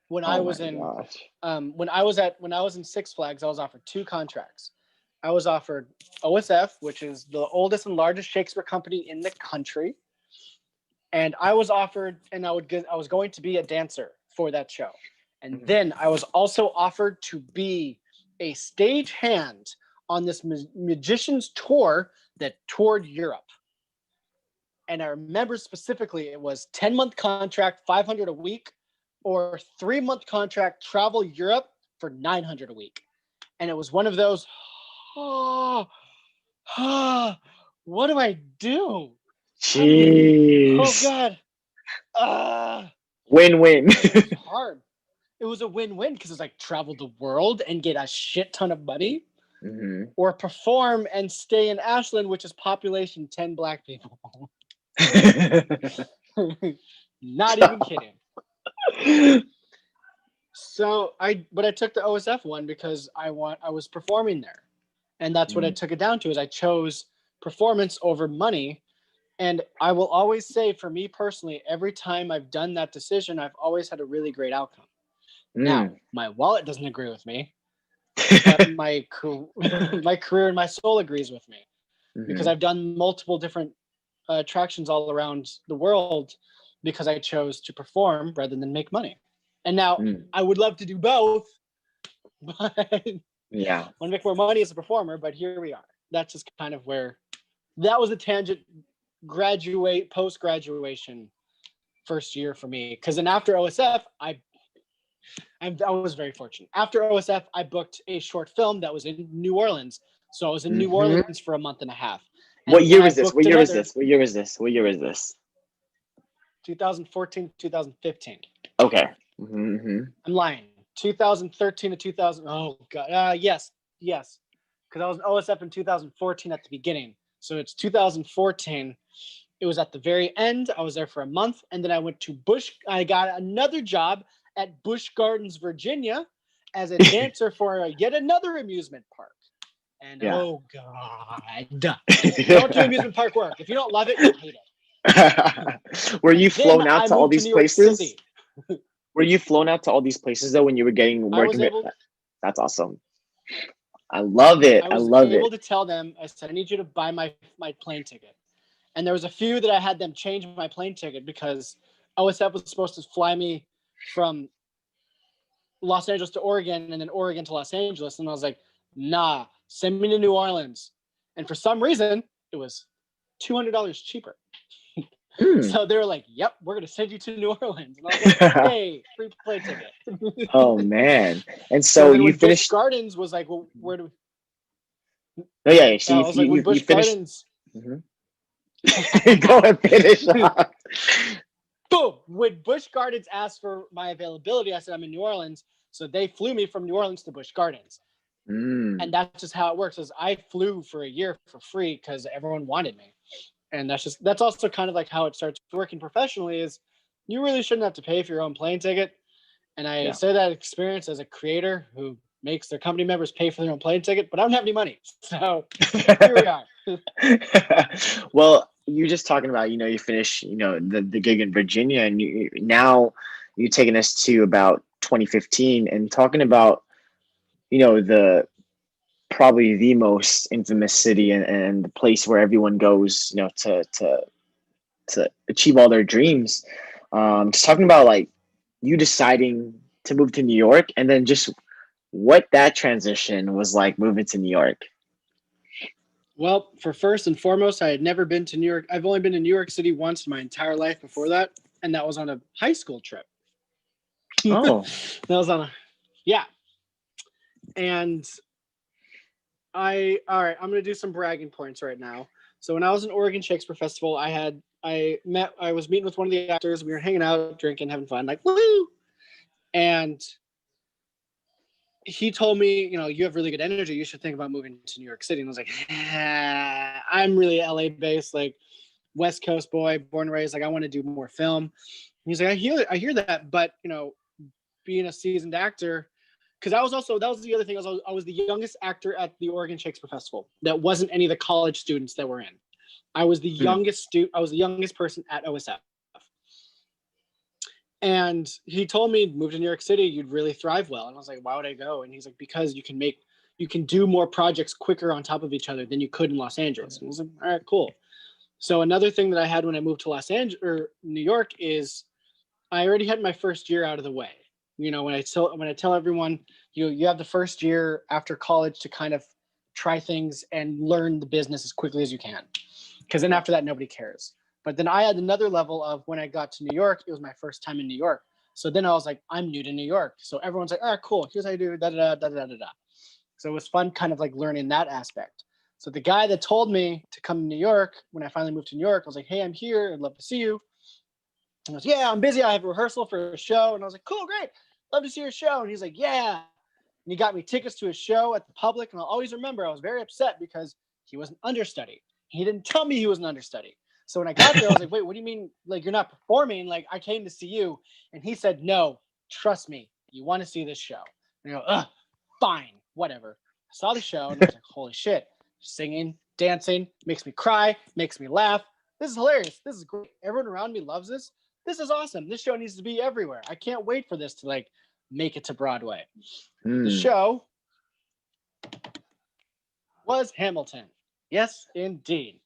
When I was in Six Flags, I was offered 2 contracts. I was offered OSF, which is the oldest and largest Shakespeare company in the country. And I was offered, and I was going to be a dancer for that show. And then I was also offered to be a stagehand on this magician's tour that toured Europe. And I remember specifically it was 10-month contract, $500 a week, or 3-month contract, travel Europe for $900 a week. And it was one of those, what do I do? Jeez. Oh God. Win-win. It was hard. It was a win-win because it's like travel the world and get a shit ton of money, or perform and stay in Ashland, which is population 10 Black people. Not even kidding. So I took the OSF one because I was performing there, and that's what I took it down to. Is I chose performance over money. And I will always say, for me personally, every time I've done that decision, I've always had a really great outcome. Now, my wallet doesn't agree with me, but my career and my soul agrees with me, because I've done multiple different attractions all around the world because I chose to perform rather than make money. And now I would love to do both, but I want to make more money as a performer. But here we are. That's just kind of where that was a tangent. Post-graduation first year for me, because then after OSF, I was very fortunate. After OSF, I booked a short film that was in New Orleans. So I was in New Orleans for a month and a half. And what year is this? What year is this? 2014, 2015. Okay. I'm lying. 2013 to 2000. Oh God. Yes. Because I was in OSF in 2014 at the beginning. So it's 2014. It was at the very end. I was there for a month, and then I went to I got another job at Busch Gardens, Virginia, as a dancer for yet another amusement park. And oh God, don't do amusement park work. If you don't love it, you hate it. Were you flown out to all these places? Were you flown out to all these places though when you were getting work? That's awesome. I love it. I was able to tell them, I said, I need you to buy my plane ticket. And there was a few that I had them change my plane ticket because OSF was supposed to fly me from Los Angeles to Oregon and then Oregon to Los Angeles. And I was like, nah, send me to New Orleans. And for some reason, it was $200 cheaper. So they were like, yep, we're going to send you to New Orleans. And I was like, hey, free plane ticket. Oh, man. And so you finished. Busch Gardens was like, well, where do we? Oh, yeah. So you finished. Gardens... Go and finish off. Boom. When Busch Gardens asked for my availability, I said I'm in New Orleans. So they flew me from New Orleans to Busch Gardens. And that's just how it works. Is I flew for a year for free because everyone wanted me. And that's also kind of like how it starts working professionally, is you really shouldn't have to pay for your own plane ticket. And I say that experience as a creator who makes their company members pay for their own plane ticket, but I don't have any money. So here we are. Well, you're just talking about, you finish, the gig in Virginia, and now you're taking us to about 2015 and talking about, probably the most infamous city and the place where everyone goes, to to achieve all their dreams. Just talking about like you deciding to move to New York, and then just what that transition was like moving to New York. Well, for first and foremost, I had never been to New York. I've only been to New York City once in my entire life before that, and that was on a high school trip. Oh, That was on a, yeah. And all right, I'm going to do some bragging points right now. So when I was in Oregon Shakespeare Festival, I was meeting with one of the actors. We were hanging out, drinking, having fun, like, woo! And he told me, you have really good energy. You should think about moving to New York City. And I was like, I'm really LA based, like West Coast boy, born and raised. Like I want to do more film. And he's like, I hear that, but being a seasoned actor, because that was the other thing. I was the youngest actor at the Oregon Shakespeare Festival. That wasn't any of the college students that were in. I was the youngest I was the youngest person at OSF. And he told me, move to New York City, you'd really thrive well. And I was like, why would I go? And he's like, because you can do more projects quicker on top of each other than you could in Los Angeles. And I was like, all right, cool. So another thing that I had when I moved to Los Angeles or New York is I already had my first year out of the way. When I tell everyone, you have the first year after college to kind of try things and learn the business as quickly as you can. Because then after that, nobody cares. But then I had another level of when I got to New York, it was my first time in New York. So then I was like, I'm new to New York. So everyone's like, all right, cool. Here's how you do da. So it was fun kind of like learning that aspect. So the guy that told me to come to New York, when I finally moved to New York, I was like, hey, I'm here. I'd love to see you. And I was, yeah, I'm busy. I have a rehearsal for a show. And I was like, cool, great. Love to see your show. And he's like, yeah. And he got me tickets to a show at the Public. And I'll always remember I was very upset because he was an understudy. He didn't tell me he was an understudy. So when I got there, I was like, wait, what do you mean? Like, you're not performing? Like, I came to see you. And he said, no, trust me. You want to see this show. And I go, ugh, fine, whatever. I saw the show and I was like, holy shit. Singing, dancing, makes me cry, makes me laugh. This is hilarious. This is great. Everyone around me loves this. This is awesome. This show needs to be everywhere. I can't wait for this to like make it to Broadway. The show was Hamilton. Yes, indeed.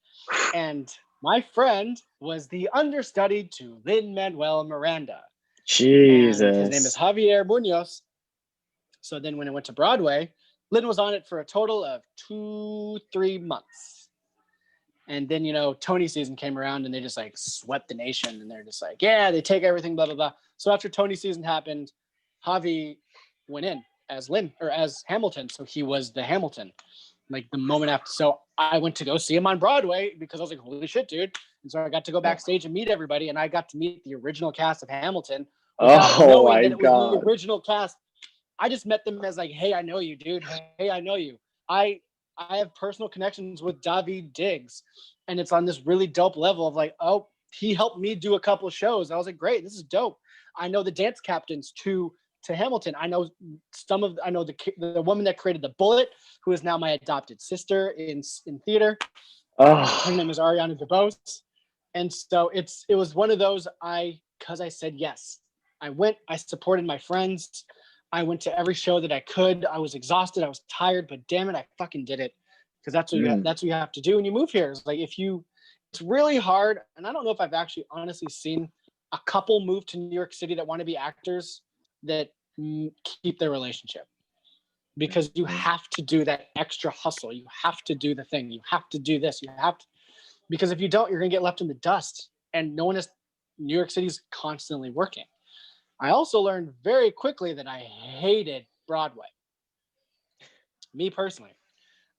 And my friend was the understudy to Lin-Manuel Miranda. Jesus. And his name is Javier Munoz. So then when it went to Broadway, Lin was on it for a total of 2-3 months. And then, Tony season came around and they just like swept the nation. And they're just like, yeah, they take everything, blah, blah, blah. So after Tony season happened, Javi went in as Lin or as Hamilton. So he was the Hamilton. Like the moment after, so I went to go see him on Broadway because I was like, holy shit, dude. And so I got to go backstage and meet everybody. And I got to meet the original cast of Hamilton without knowing that it was the original cast. I just met them as like, hey, I know you, dude. Hey, I know you. I have personal connections with David Diggs. And it's on this really dope level of like, oh, he helped me do a couple of shows. I was like, great, this is dope. I know the dance captains to Hamilton. I know the woman that created the Bullet, who is now my adopted sister in theater. Her name is Ariana DeBose. And so it was one of those, because I said yes. I went, I supported my friends. I went to every show that I could. I was exhausted. I was tired, but damn it, I fucking did it. Because that's what you have to do when you move here. It's like it's really hard. And I don't know if I've actually honestly seen a couple move to New York City that want to be actors that keep their relationship, because you have to do that extra hustle. You have to do the thing. You have to do this. Because if you don't, you're going to get left in the dust. And New York City's constantly working. I also learned very quickly that I hated Broadway. Me personally,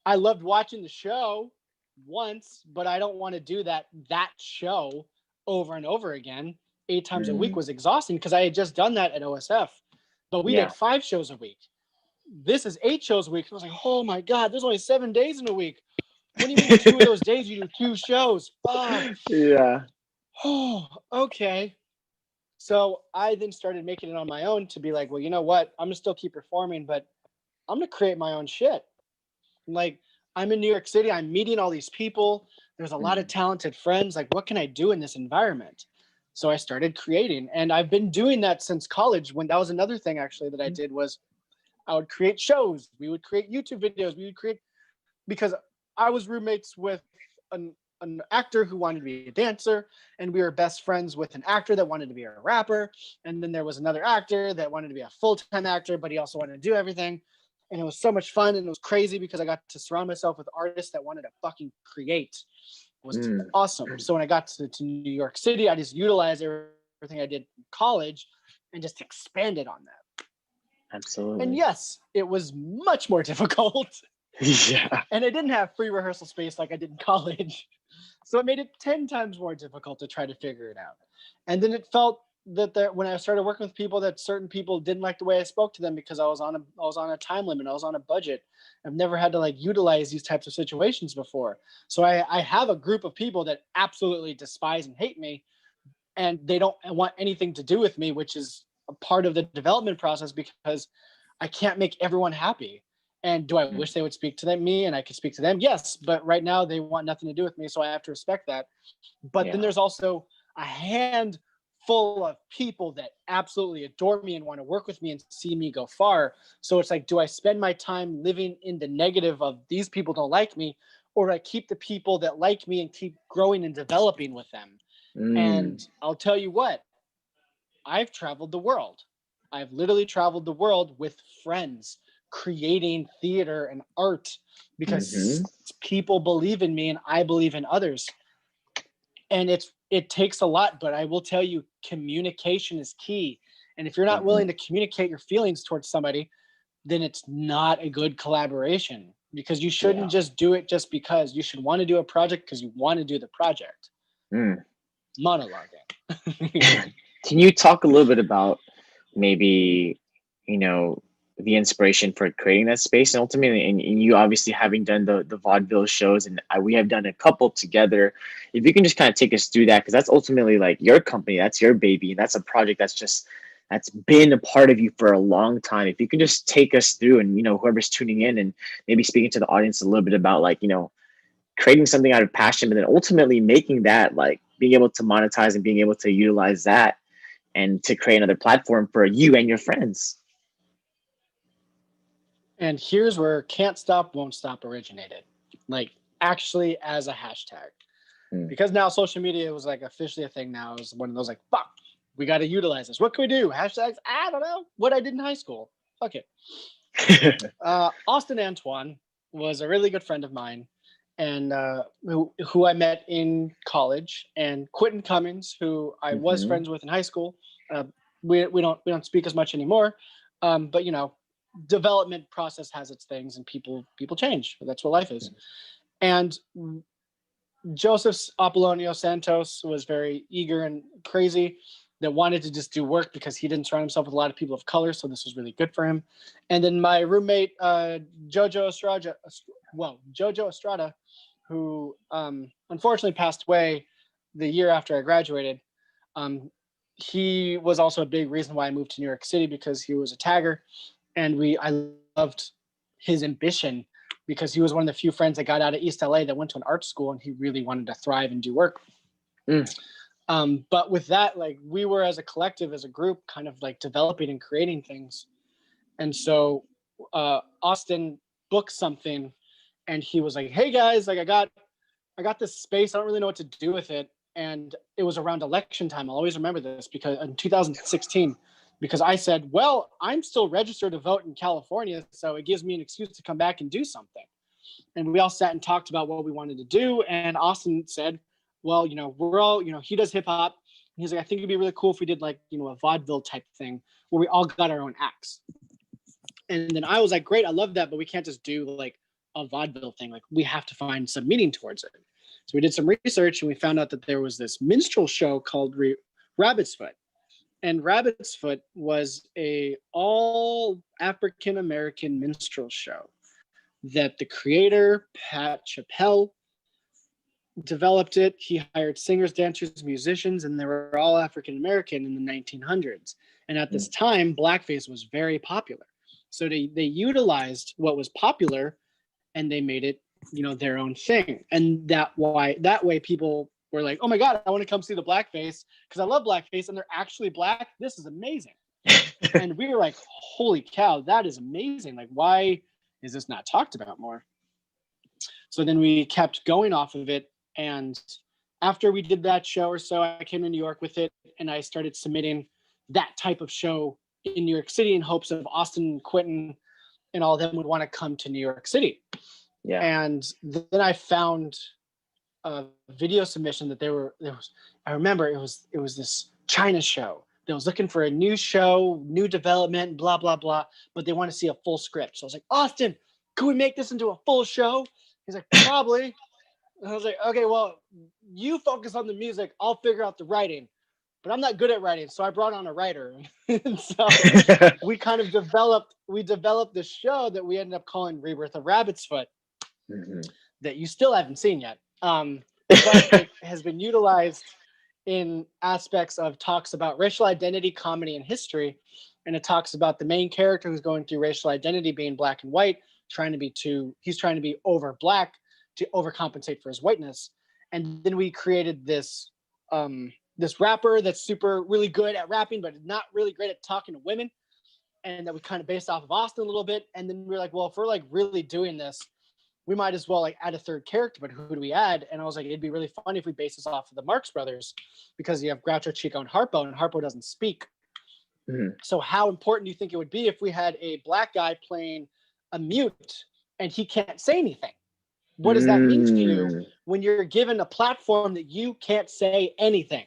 I loved watching the show once, but I don't want to do that show over and over again. 8 times a week was exhausting because I had just done that at OSF. But we did 5 shows a week. This is 8 shows a week. I was like, oh my God, there's only 7 days in a week. What do you mean 2 of those days you do 2 shows? Fuck. Yeah. Oh, okay. So I then started making it on my own to be like, well, you know what? I'm going to still keep performing, but I'm going to create my own shit. Like, I'm in New York City. I'm meeting all these people. There's a lot of talented friends. Like, what can I do in this environment? So I started creating, and I've been doing that since college. When that was another thing actually that I did was I would create shows. We would create YouTube videos. Because I was roommates with an actor who wanted to be a dancer, and we were best friends with an actor that wanted to be a rapper. And then there was another actor that wanted to be a full-time actor, but he also wanted to do everything. And it was so much fun, and it was crazy because I got to surround myself with artists that wanted to fucking create. It was awesome. So when I got to New York City, I just utilized everything I did in college and just expanded on that. Absolutely. And yes, it was much more difficult. Yeah. And I didn't have free rehearsal space like I did in college. So it made it 10 times more difficult to try to figure it out. And then it felt that when I started working with people, that certain people didn't like the way I spoke to them because I was on a time limit, I was on a budget. I've never had to like utilize these types of situations before. So I have a group of people that absolutely despise and hate me, and they don't want anything to do with me, which is a part of the development process because I can't make everyone happy. And do I wish they would speak to me and I could speak to them? Yes, but right now they want nothing to do with me, so I have to respect that. But then there's also a handful of people that absolutely adore me and want to work with me and see me go far. So it's like, do I spend my time living in the negative of these people don't like me, or do I keep the people that like me and keep growing and developing with them? And I'll tell you what, I've traveled the world. I've literally traveled the world with friends, creating theater and art because people believe in me and I believe in others. And it takes a lot, but I will tell you, communication is key. And if you're not willing to communicate your feelings towards somebody, then it's not a good collaboration, because you shouldn't just do it just because. You should want to do a project because you want to do the project. Monologuing. Can you talk a little bit about maybe, you know, the inspiration for creating that space, and ultimately, and you obviously having done the vaudeville shows, and we have done a couple together. If you can just kind of take us through that, because that's ultimately like your company, that's your baby, and that's a project that's been a part of you for a long time. If you can just take us through, and whoever's tuning in, and maybe speaking to the audience a little bit about like creating something out of passion, but then ultimately making that, like, being able to monetize and being able to utilize that and to create another platform for you and your friends. And here's where Can't Stop, Won't Stop originated, like actually as a hashtag. Because now social media was like officially a thing now. It was one of those like, fuck, we got to utilize this. What can we do? Hashtags? I don't know. What I did in high school. Fuck it. Austin Antoine was a really good friend of mine, and who I met in college, and Quentin Cummings, who I was friends with in high school. We don't speak as much anymore, but development process has its things, and people change. That's what life is. And Joseph Apollonio Santos was very eager and crazy, that wanted to just do work because he didn't surround himself with a lot of people of color, so this was really good for him. And then my roommate Jojo Estrada, who unfortunately passed away the year after I graduated. He was also a big reason why I moved to New York City, because he was a tagger, and I loved his ambition, because he was one of the few friends that got out of East LA that went to an art school, and he really wanted to thrive and do work. But with that, like, we were as a collective, as a group, kind of like developing and creating things. And so Austin booked something, and he was like, hey guys, like I got this space. I don't really know what to do with it. And it was around election time. I'll always remember this, because in 2016, because I said, well, I'm still registered to vote in California, so it gives me an excuse to come back and do something. And we all sat and talked about what we wanted to do. And Austin said, well, we're all, he does hip hop. He's like, I think it'd be really cool if we did like, a vaudeville type thing where we all got our own acts. And then I was like, great, I love that, but we can't just do like a vaudeville thing. Like, we have to find some meaning towards it. So we did some research, and we found out that there was this minstrel show called Rabbit's Foot. And Rabbit's Foot was a all African American minstrel show that the creator, Pat Chappell, developed it. He hired singers, dancers, musicians, and they were all African American in the 1900s. And at this time, blackface was very popular. So they utilized what was popular, and they made it, their own thing. And that way people were like, oh my God, I want to come see the blackface because I love blackface, and they're actually black. This is amazing. And we were like, holy cow, that is amazing. Like, why is this not talked about more? So then we kept going off of it. And after we did that show or so, I came to New York with it, and I started submitting that type of show in New York City in hopes of Austin and Quentin and all of them would want to come to New York City. Yeah. And then I found a video submission that I remember it was this China show that was looking for a new show, new development, blah, blah, blah, but they want to see a full script. So I was like, Austin, could we make this into a full show? He's like, probably. And I was like, okay, well, you focus on the music. I'll figure out the writing, but I'm not good at writing. So I brought on a writer. And so we kind of developed this show that we ended up calling Rebirth of Rabbit's Foot, that you still haven't seen yet. But it has been utilized in aspects of talks about racial identity, comedy, and history. And it talks about the main character who's going through racial identity being black and white, he's trying to be over black to overcompensate for his whiteness. And then we created this rapper that's really good at rapping, but not really great at talking to women. And that we kind of based off of Austin a little bit. And then we were like, well, if we're like really doing this, we might as well like add a third character, but who do we add? And I was like, it'd be really funny if we base this off of the Marx Brothers, because you have Groucho, Chico, and Harpo doesn't speak. So how important do you think it would be if we had a black guy playing a mute and he can't say anything? What does that mean to you when you're given a platform that you can't say anything?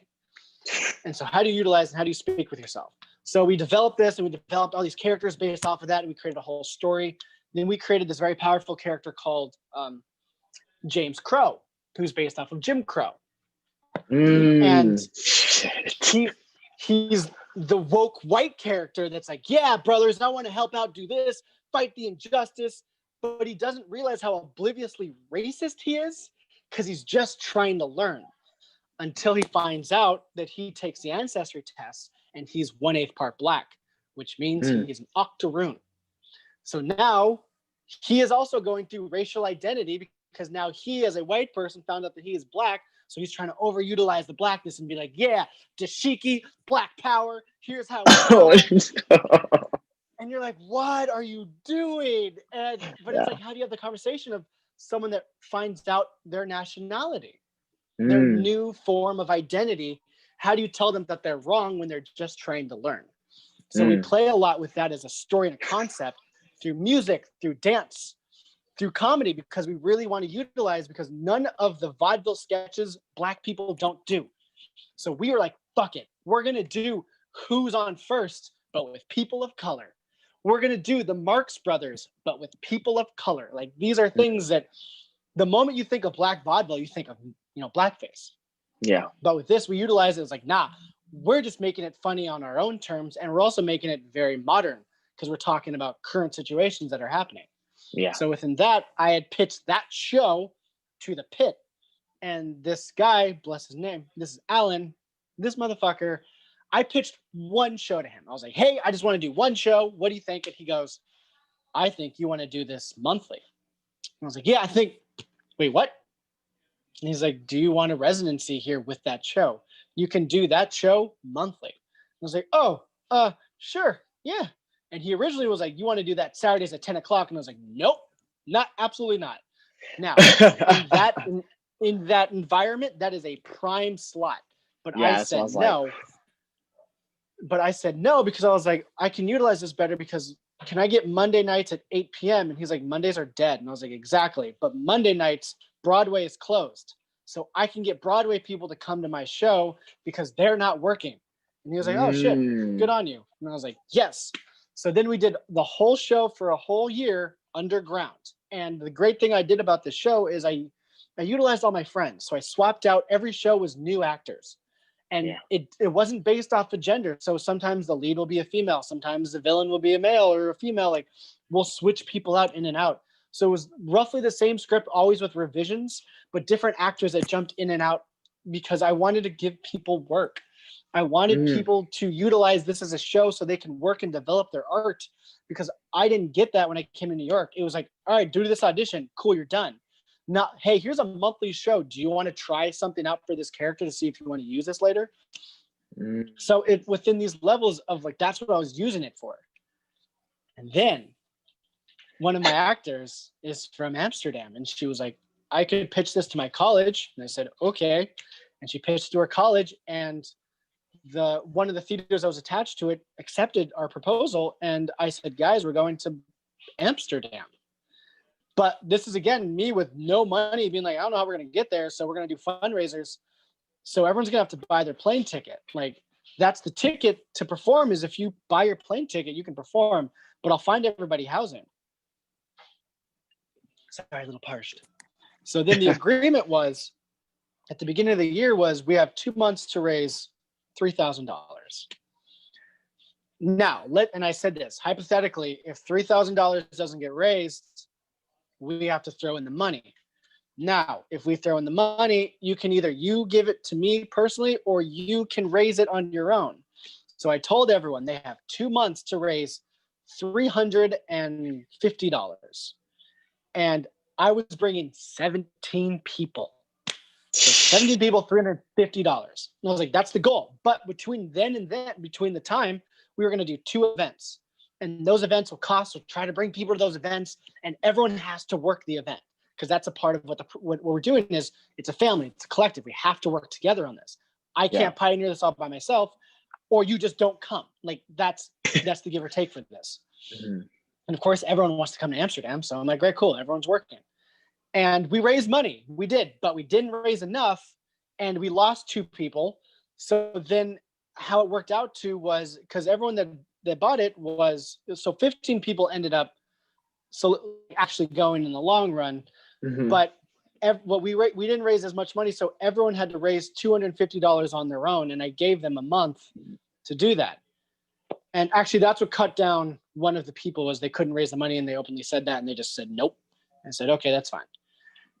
And so how do you utilize and how do you speak with yourself? So we developed this, and we developed all these characters based off of that, and we created a whole story. Then we created this very powerful character called James Crow, who's based off of Jim Crow. And he's the woke white character that's like, yeah, brothers, I want to help out, do this, fight the injustice. But he doesn't realize how obliviously racist he is, because he's just trying to learn, until he finds out that he takes the ancestry test and he's 1/8 part black, which means he's an octoroon. So now he is also going through racial identity, because now he, as a white person, found out that he is black. So he's trying to overutilize the blackness and be like, yeah, dashiki, black power, here's how it's and you're like, what are you doing? But it's like, how do you have the conversation of someone that finds out their nationality, their new form of identity? How do you tell them that they're wrong when they're just trying to learn? So we play a lot with that as a story and a concept, through music, through dance, through comedy, because we really want to utilize, because none of the vaudeville sketches black people don't do. So we were like, fuck it. We're going to do Who's On First, but with people of color. We're going to do the Marx Brothers, but with people of color. Like, these are things that the moment you think of black vaudeville, you think of, blackface. Yeah. But with this, we utilize it as like, nah, we're just making it funny on our own terms. And we're also making it very modern, because we're talking about current situations that are happening. Yeah. So within that, I had pitched that show to the pit. And this guy, bless his name, this is Alan, this motherfucker, I pitched one show to him. I was like, hey, I just want to do one show. What do you think? And he goes, I think you want to do this monthly. And I was like, yeah, wait, what? And he's like, do you want a residency here with that show? You can do that show monthly. I was like, oh, sure, yeah. And he originally was like, you want to do that Saturdays at 10 o'clock? And I was like, nope, absolutely not. Now, in that environment, that is a prime slot. But I said no. But I said no, because I was like, I can utilize this better, because can I get Monday nights at 8 p.m.? And he's like, Mondays are dead. And I was like, exactly. But Monday nights, Broadway is closed. So I can get Broadway people to come to my show because they're not working. And he was like, oh, shit, good on you. And I was like, yes. So then we did the whole show for a whole year underground. And the great thing I did about this show is I utilized all my friends. So I swapped out, every show was new actors. And it wasn't based off of gender. So sometimes the lead will be a female. Sometimes the villain will be a male or a female. Like, we'll switch people out in and out. So it was roughly the same script, always with revisions, but different actors that jumped in and out, because I wanted to give people work. I wanted people to utilize this as a show so they can work and develop their art, because I didn't get that when I came to New York. It was like, all right, do this audition. Cool, you're done. Not, hey, here's a monthly show. Do you want to try something out for this character to see if you want to use this later? So it within these levels of like, that's what I was using it for. And then one of my actors is from Amsterdam, and she was like, I could pitch this to my college. And I said, okay. And she pitched to her college, and one of the theaters I was attached to it accepted our proposal. And I said, guys, we're going to Amsterdam. But this is, again, me with no money being like, I don't know how we're going to get there. So we're going to do fundraisers. So everyone's going to have to buy their plane ticket. Like, that's the ticket to perform, is if you buy your plane ticket, you can perform, but I'll find everybody housing. Sorry, a little parched. So then the agreement was, at the beginning of the year, was we have 2 months to raise $3,000. Now, and I said this, hypothetically, if $3,000 doesn't get raised, we have to throw in the money. Now, if we throw in the money, you can either you give it to me personally, or you can raise it on your own. So I told everyone they have 2 months to raise $350. And I was bringing 17 people. So 17 people, $350. And I was like, that's the goal. But between then and then, between the time, we were going to do 2 events. And those events will cost. We'll try to bring people to those events. And everyone has to work the event. Because that's a part of what we're doing is, it's a family, it's a collective. We have to work together on this. I can't pioneer this all by myself, or you just don't come. Like, that's the give or take for this. Mm-hmm. And of course, everyone wants to come to Amsterdam. So I'm like, great, cool. Everyone's working. And we raised money. We did, but we didn't raise enough, and we lost 2 people. So then how it worked out to was, because everyone that bought it was, so 15 people ended up actually going in the long run. Mm-hmm. But we didn't raise as much money, so everyone had to raise $250 on their own, and I gave them a month to do that. And actually, that's what cut down one of the people, was they couldn't raise the money, and they openly said that, and they just said nope. And I said, okay, that's fine.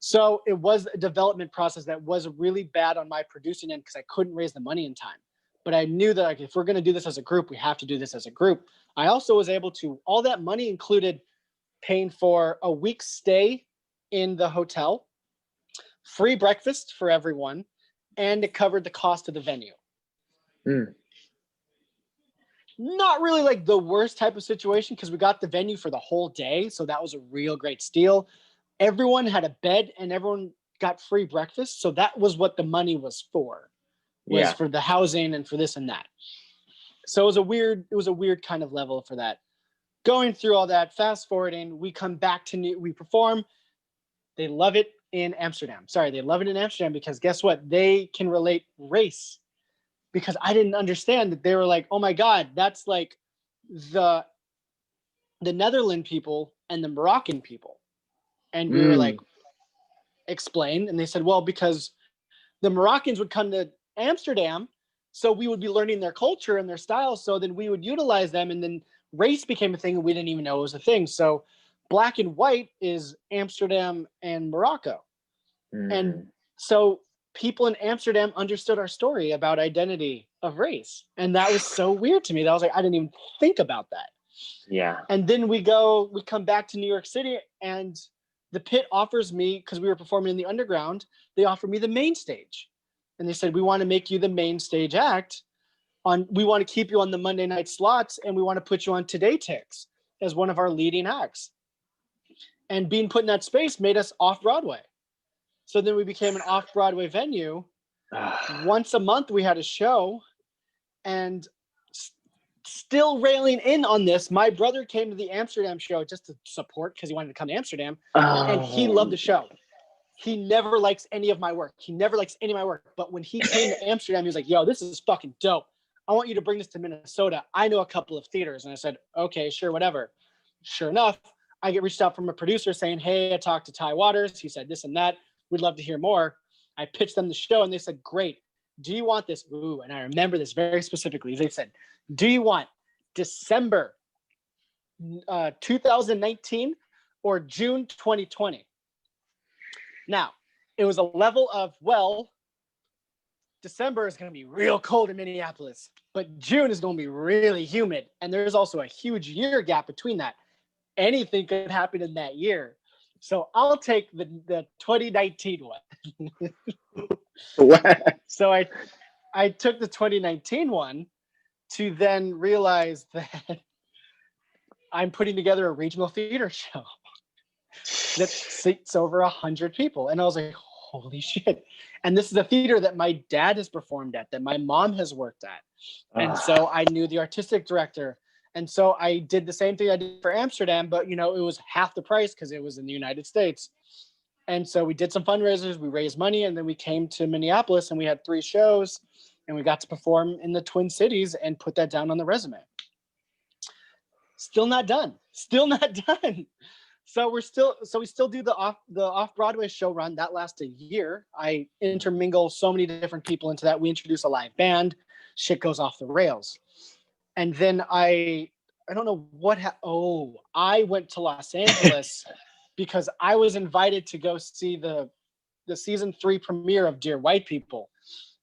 So it was a development process that was really bad on my producing end, because I couldn't raise the money in time. But I knew that, like, if we're going to do this as a group, we have to do this as a group. I also was able to, all that money included paying for a week's stay in the hotel, free breakfast for everyone, and it covered the cost of the venue. Not really like the worst type of situation, because we got the venue for the whole day. So that was a real great steal. Everyone had a bed and everyone got free breakfast. So that was what the money was for, for the housing and for this and that. So it was a weird kind of level for that. Going through all that, fast forwarding, we come back to we perform. They love it in Amsterdam. They love it in Amsterdam because guess what? They can relate race, because I didn't understand that. They were like, oh my God, that's like the Netherlands people and the Moroccan people. And we were like, explain. And they said, well, because the Moroccans would come to Amsterdam, so we would be learning their culture and their style. So then we would utilize them, and then race became a thing and we didn't even know it was a thing. So black and white is Amsterdam and Morocco. And so people in Amsterdam understood our story about identity of race. And that was so weird to me that I was like, I didn't even think about that. Yeah. And then we come back to New York City, and the pit offers me, because we were performing in the underground, they offered me the main stage. And they said, we want to make you the main stage act. We want to keep you on the Monday night slots, and we want to put you on Today Ticks as one of our leading acts. And being put in that space made us Off-Broadway. So then we became an Off-Broadway venue. Once a month we had a show, and still railing in on this, my brother came to the Amsterdam show just to support, because he wanted to come to Amsterdam, and he loved the show. He never likes any of my work. But when he came to Amsterdam, he was like, yo, this is fucking dope. I want you to bring this to Minnesota. I know a couple of theaters. And I said, okay, sure, whatever. Sure enough, I get reached out from a producer saying, hey, I talked to Ty Waters. He said this and that. We'd love to hear more. I pitched them the show, and they said, great. Do you want this? Ooh, and I remember this very specifically. They said, do you want December 2019 or June 2020? Now, it was a level of, well, December is going to be real cold in Minneapolis, but June is going to be really humid. And there's also a huge year gap between that. Anything could happen in that year. So I'll take the 2019 one. So I took the 2019 one to then realize that I'm putting together a regional theater show. that seats over 100 people. And I was like, holy shit. And this is a theater that my dad has performed at, that my mom has worked at. And so I knew the artistic director. And so I did the same thing I did for Amsterdam, but it was half the price because it was in the United States. And so we did some fundraisers, we raised money, and then we came to Minneapolis and we had 3 shows and we got to perform in the Twin Cities and put that down on the resume. Still not done. So we still do the Off-Broadway show run that lasts a year. I intermingle so many different people into that. We introduce a live band, shit goes off the rails. And then I don't know what I went to Los Angeles because I was invited to go see the season 3 premiere of Dear White People.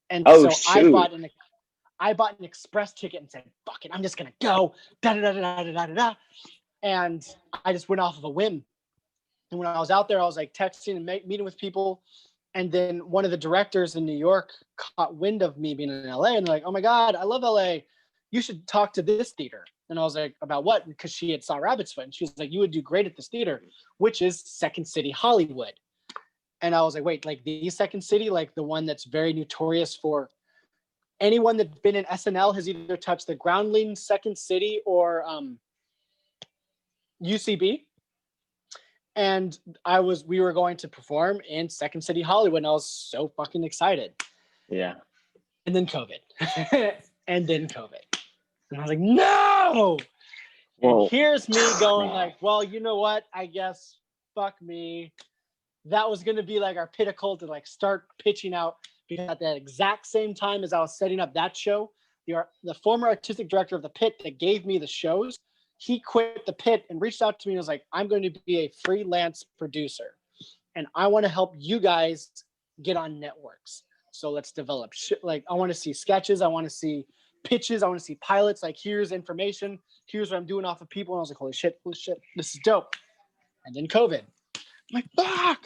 And I bought an express ticket and said, fuck it, I'm just gonna go. And I just went off of a whim. And when I was out there, I was like texting and meeting with people. And then one of the directors in New York caught wind of me being in LA and they're like, oh my God, I love LA. You should talk to this theater. And I was like, about what? Because she had saw Rabbit's Foot. And she was like, you would do great at this theater, which is Second City, Hollywood. And I was like, wait, like the Second City, like the one that's very notorious for anyone that's been in SNL has either touched the Groundling, Second City, or UCB. And we were going to perform in Second City, Hollywood, and I was so fucking excited. Yeah. And then COVID. And I was like, no! Whoa. And here's me going like, well, you know what? I guess, fuck me. That was going to be like our pinnacle to like start pitching out, because at that exact same time as I was setting up that show, the former artistic director of the pit that gave me the shows, he quit the pit and reached out to me and was like, I'm going to be a freelance producer and I want to help you guys get on networks. So let's develop shit. Like, I want to see sketches. I want to see pitches. I want to see pilots. Like, here's information. Here's what I'm doing off of people. And I was like, holy shit, this is dope. And then COVID. I'm like, fuck.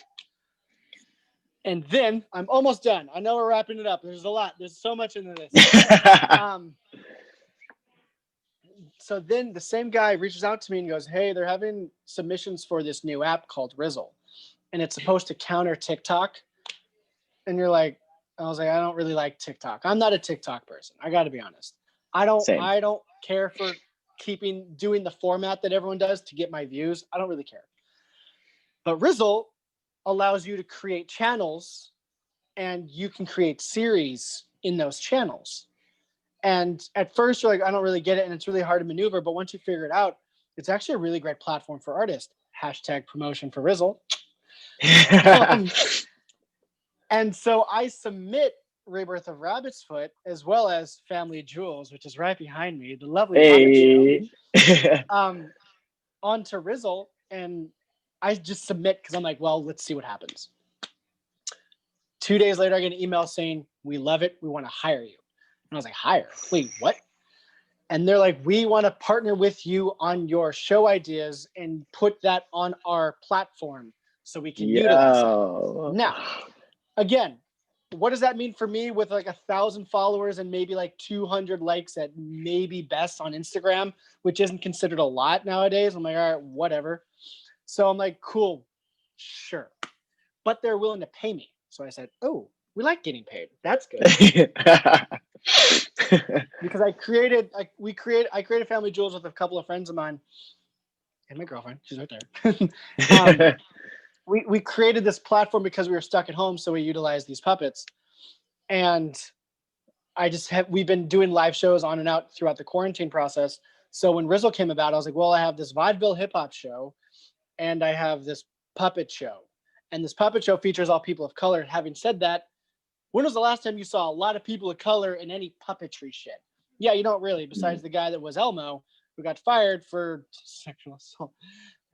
And then I'm almost done. I know we're wrapping it up. There's a lot. There's so much into this. So then the same guy reaches out to me and goes, hey, they're having submissions for this new app called Rizzle. And it's supposed to counter TikTok. And I was like, I don't really like TikTok. I'm not a TikTok person. I got to be honest. I don't care for doing the format that everyone does to get my views. I don't really care. But Rizzle allows you to create channels and you can create series in those channels. And at first you're like, I don't really get it. And it's really hard to maneuver. But once you figure it out, it's actually a really great platform for artists. # promotion for Rizzle. And so I submit Rebirth of Rabbit's Foot as well as Family Jewels, which is right behind me, the lovely show, onto Rizzle. And I just submit because I'm like, well, let's see what happens. 2 days later, I get an email saying, we love it. We want to hire you. And I was like, hire? Wait, what? And they're like, we want to partner with you on your show ideas and put that on our platform so we can utilize it. Now, again, what does that mean for me with like 1,000 followers and maybe like 200 likes at maybe best on Instagram, which isn't considered a lot nowadays? I'm like, all right, whatever. So I'm like, cool, sure. But they're willing to pay me. So I said, oh, we like getting paid. That's good. Because I created Family Jewels with a couple of friends of mine and my girlfriend. She's right there. We created this platform because we were stuck at home, so we utilized these puppets. And we've been doing live shows on and out throughout the quarantine process. So when Rizzle came about, I was like, well, I have this vaudeville hip hop show and I have this puppet show. And this puppet show features all people of color. Having said that, when was the last time you saw a lot of people of color in any puppetry shit? Yeah, you don't really, besides the guy that was Elmo, who got fired for sexual assault.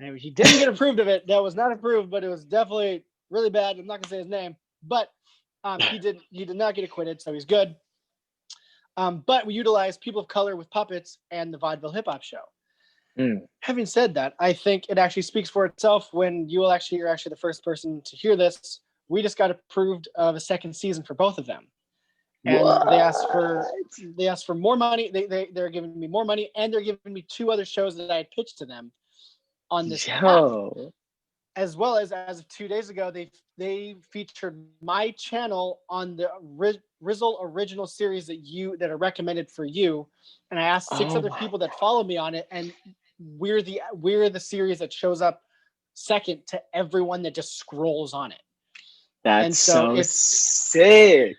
Anyway, he didn't get approved of it. That was not approved, but it was definitely really bad. I'm not gonna say his name, but he did not get acquitted, so he's good. But we utilized people of color with puppets and the vaudeville hip hop show. Having said that, I think it actually speaks for itself when you're actually the first person to hear this. We just got approved of a second season for both of them. And they asked for more money. They're giving me more money, and they're giving me 2 other shows that I had pitched to them on this app. as well as of 2 days ago, they featured my channel on the Rizzle original series that are recommended for you, and I asked 6 Oh other my, people that follow me on it, and we're the series that shows up second to everyone that just scrolls on it. And that's so so it's sick.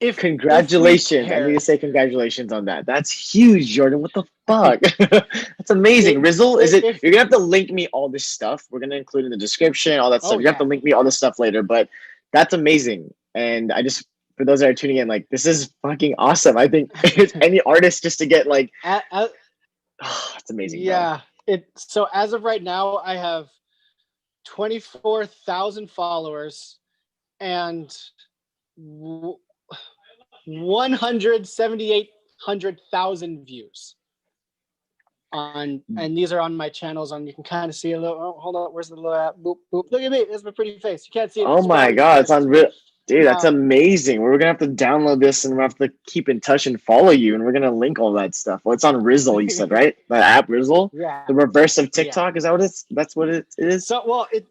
if we Congratulations. I need to care, say congratulations on that. That's huge, Jordan. What the fuck? That's amazing. Rizzle, is it, if you're gonna have to link me all this stuff. We're gonna include in the description, all that stuff. oh You have to yeah. link me all this stuff later, but that's amazing. And I just, for those that are tuning in, like, this is fucking awesome. I think if any artist just to get like, oh, it's amazing, bro. Yeah, so as of right now, I have 24,000 followers and 178,000 views and these are on my channels. You can kind of see a little. Oh, hold on, where's the little app? Boop boop. Look at me. There's my pretty face. You can't see it. Oh It's my probably God, it's fixed. unreal. Dude, that's Um, amazing. We're gonna have to download this and we're gonna have to keep in touch and follow you, and we're gonna link all that stuff. Well, it's on Rizzle, you said, right? The app Rizzle, yeah, the reverse of yeah. TikTok. Is that what it's? That's what it is. So well, it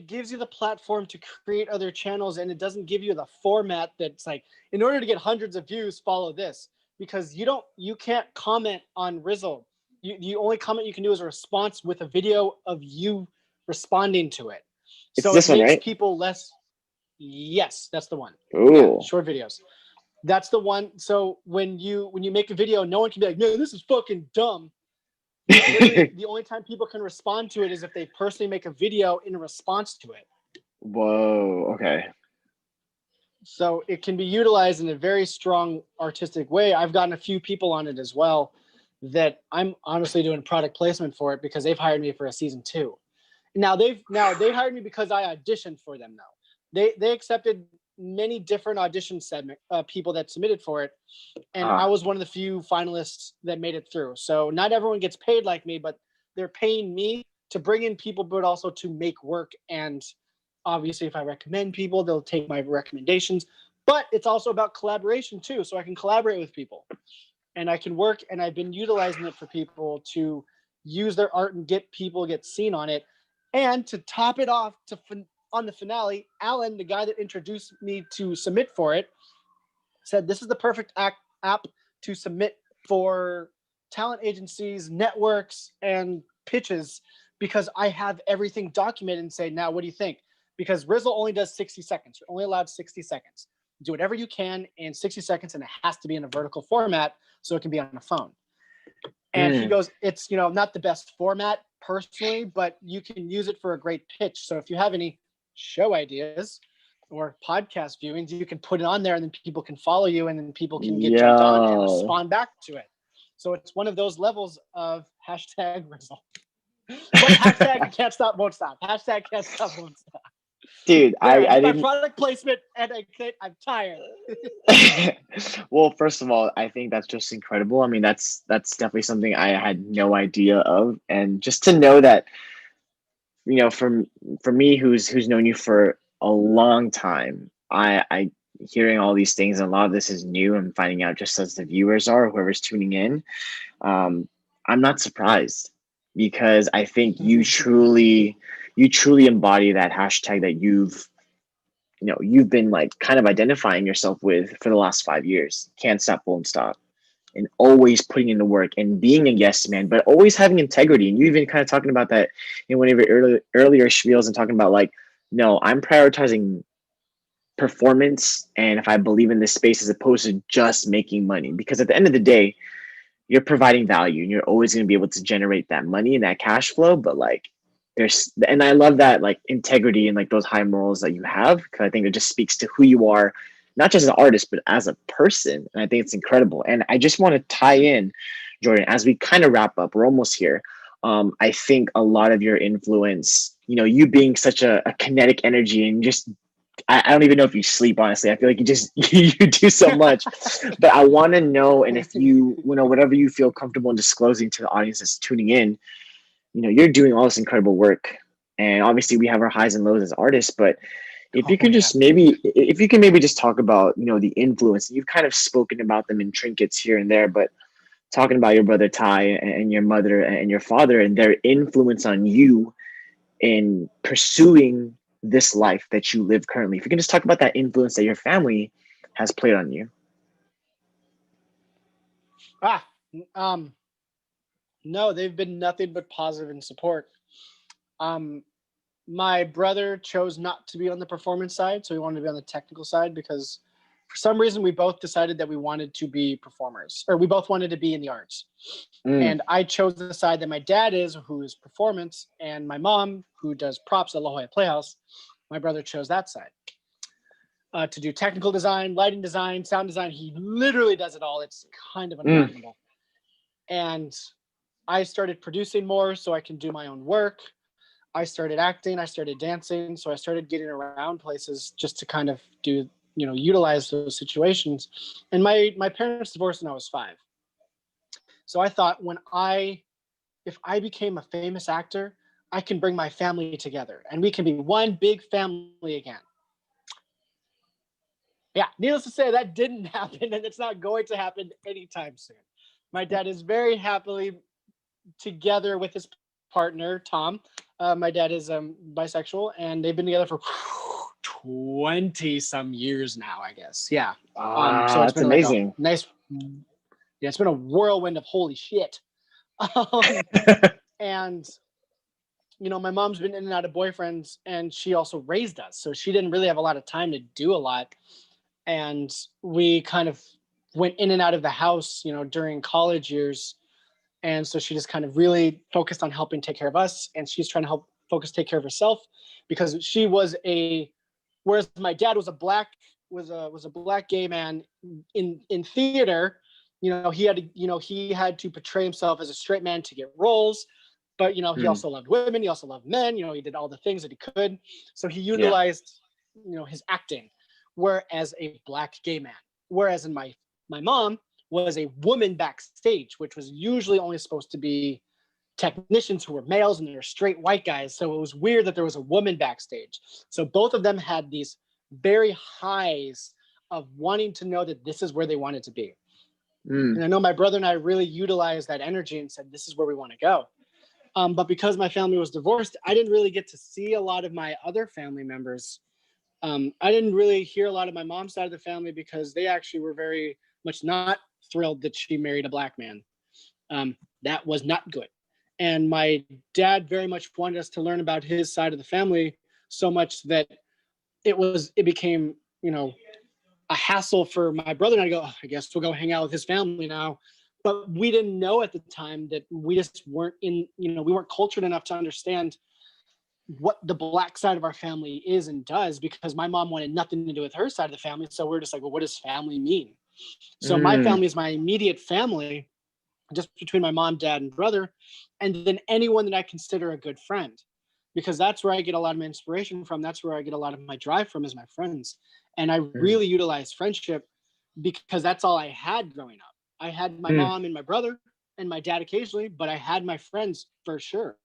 gives you the platform to create other channels, and it doesn't give you the format that's like, in order to get hundreds of views, follow this, because you can't comment on Rizzle. The only comment you can do is a response with a video of you responding to it. It's So it this one, makes right? people less. Yes, that's the one. Yeah, Ooh. short videos. That's the one. So when you make a video, no one can be like, "No, this is fucking dumb." Literally, the only time people can respond to it is if they personally make a video in response to it. Whoa. Okay. So it can be utilized in a very strong artistic way. I've gotten a few people on it as well that I'm honestly doing product placement for it because they've hired me for a season 2. Now they hired me because I auditioned for them. Now they accepted many different audition people that submitted for it, and I was one of the few finalists that made it through. So not everyone gets paid like me, but they're paying me to bring in people, but also to make work. And obviously, if I recommend people, they'll take my recommendations. But it's also about collaboration too, so I can collaborate with people, and I can work. And I've been utilizing it for people to use their art and get seen on it. And to top it off, on the finale, Alan, the guy that introduced me to submit for it, said this is the perfect app to submit for talent agencies, networks, and pitches, because I have everything documented and say, now what do you think? Because Rizzle only does 60 seconds. You're only allowed 60 seconds. Do whatever you can in 60 seconds, and it has to be in a vertical format so it can be on a phone. And he goes, it's not the best format personally, but you can use it for a great pitch. So if you have any show ideas or podcast viewings, you can put it on there, and then people can follow you, and then people can get jumped on and respond back to it. So it's one of those levels of hashtag Rizzle. But hashtag can't stop, won't stop. Hashtag can't stop, won't stop. Dude, I I did my didn't. product placement, and I'm tired. Well, first of all, I think that's just incredible. I mean, that's definitely something I had no idea of, and just to know that, for me, who's known you for a long time, I hearing all these things, and a lot of this is new. I'm finding out just as the viewers are, whoever's tuning in. I'm not surprised, because I think you truly embody that hashtag that you've been like kind of identifying yourself with for the last 5 years. Can't stop, won't stop. And always putting in the work and being a yes man, but always having integrity. And you even kind of talking about that in one of your earlier spiels, and talking about like, no, I'm prioritizing performance, and if I believe in this space, as opposed to just making money. Because at the end of the day, you're providing value, and you're always going to be able to generate that money and that cash flow. But like, and I love that, like, integrity and like those high morals that you have, because I think it just speaks to who you are, not just as an artist, but as a person. And I think it's incredible. And I just want to tie in, Jordan, as we kind of wrap up, we're almost here. I think a lot of your influence, you being such a kinetic energy, and just, I don't even know if you sleep, honestly. I feel like you just you do so much. But I want to know, and if whatever you feel comfortable in disclosing to the audience that's tuning in, you're doing all this incredible work. And obviously we have our highs and lows as artists, but if you could just maybe just talk about, the influence. You've kind of spoken about them in trinkets here and there, but talking about your brother Ty and your mother and your father and their influence on you, in pursuing this life that you live currently? If you can just talk about that influence that your family has played on you. No, they've been nothing but positive and support. My brother chose not to be on the performance side, so he wanted to be on the technical side because for some reason we both decided that we wanted to be performers, or we both wanted to be in the arts. And I chose the side that my dad is, who is performance, and my mom, who does props at La Jolla Playhouse. My brother chose that side to do technical design, lighting design, sound design. He literally does it all. It's kind of unimaginable. And I started producing more so I can do my own work. I started acting, I started dancing. So I started getting around places just to kind of do, utilize those situations. And my parents divorced when I was 5. So I thought if I became a famous actor, I can bring my family together and we can be one big family again. Yeah, needless to say, that didn't happen, and it's not going to happen anytime soon. My dad is very happily together with his partner, Tom. My dad is bisexual, and they've been together for 20 some years now, I guess. Yeah. So it's that's been amazing. Like a nice, yeah, it's been a whirlwind of holy shit. And my mom's been in and out of boyfriends, and she also raised us, so she didn't really have a lot of time to do a lot. And we kind of went in and out of the house, during college years. And so she just kind of really focused on helping take care of us. And she's trying to help focus, take care of herself, because she was whereas my dad was a black gay man in theater, he had to portray himself as a straight man to get roles. But, he also loved women. He also loved men. He did all the things that he could. So he utilized, his acting. Whereas a black gay man, whereas in my mom was a woman backstage, which was usually only supposed to be technicians who were males and they're straight white guys. So it was weird that there was a woman backstage. So both of them had these very highs of wanting to know that this is where they wanted to be. And I know my brother and I really utilized that energy and said, this is where we want to go. But because my family was divorced, I didn't really get to see a lot of my other family members. I didn't really hear a lot of my mom's side of the family because they actually were very much not thrilled that she married a black man. That was not good. And my dad very much wanted us to learn about his side of the family so much that it became, a hassle for my brother and I to go, I guess we'll go hang out with his family now. But we didn't know at the time that we just weren't we weren't cultured enough to understand what the black side of our family is and does, because my mom wanted nothing to do with her side of the family. So we're just like, well, what does family mean? So my family is my immediate family, just between my mom, dad, and brother, and then anyone that I consider a good friend, because that's where I get a lot of my inspiration from. That's where I get a lot of my drive from, is my friends. And I really utilize friendship because that's all I had growing up. I had my mom and my brother and my dad occasionally, but I had my friends for sure.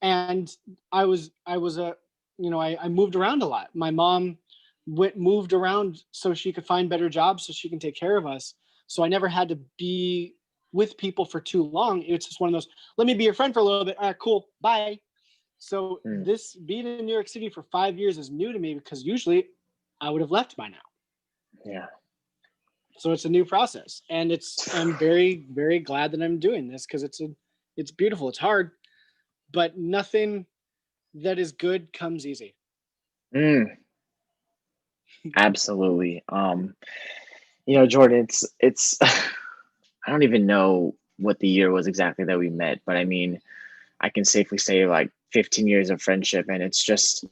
And I moved around a lot. My mom moved around so she could find better jobs so she can take care of us. So I never had to be with people for too long. It's just one of those, let me be your friend for a little bit. All right, cool. Bye. So this being in New York City for 5 years is new to me, because usually I would have left by now. Yeah. So it's a new process, and I'm very, very glad that I'm doing this, because it's beautiful. It's hard, but nothing that is good comes easy. Absolutely. Jordan, it's I don't even know what the year was exactly that we met, but I mean, I can safely say like 15 years of friendship. And it's just,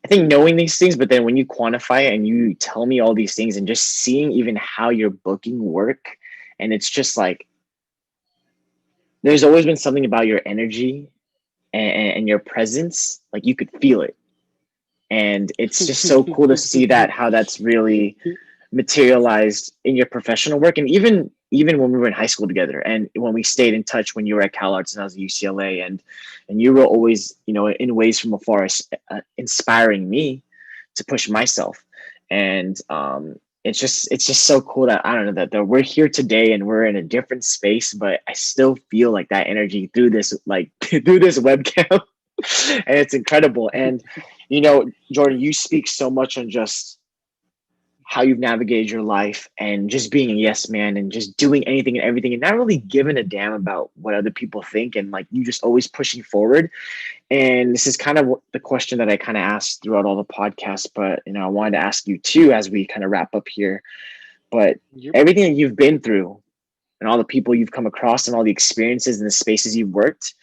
I think, knowing these things, but then when you quantify it and you tell me all these things and just seeing even how your booking work, and it's just like, there's always been something about your energy and your presence, like you could feel it. And it's just so cool to see that, how that's really materialized in your professional work. And even when we were in high school together, and when we stayed in touch when you were at CalArts and I was at UCLA, and you were always, in ways from afar, inspiring me to push myself. And it's just so cool that, I don't know, that we're here today and we're in a different space, but I still feel like that energy through this, like through this webcam. And it's incredible. And, you know, Jordan, you speak so much on just how you've navigated your life and just being a yes man and just doing anything and everything and not really giving a damn about what other people think. And like, you just always pushing forward. And this is kind of the question that I kind of asked throughout all the podcasts, but, you know, I wanted to ask you too, as we kind of wrap up here, but everything that you've been through and all the people you've come across and all the experiences and the spaces you've worked,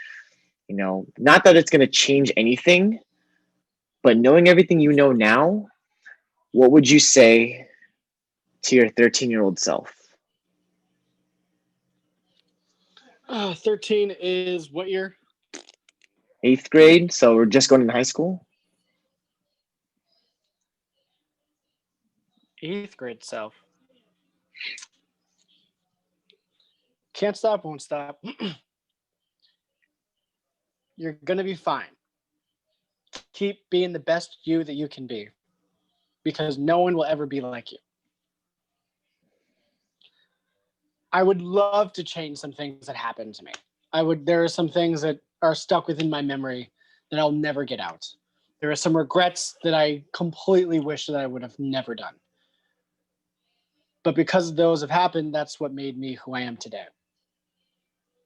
you know, not that it's going to change anything, but knowing everything you know now, what would you say to your 13-year-old self? 13 is what year? 8th grade. So we're just going to high school. 8th grade self. Can't stop, won't stop. You're going to be fine. Keep being the best you that you can be, because no one will ever be like you. I would love to change some things that happened to me. There are some things that are stuck within my memory that I'll never get out. There are some regrets that I completely wish that I would have never done. But because those have happened, that's what made me who I am today.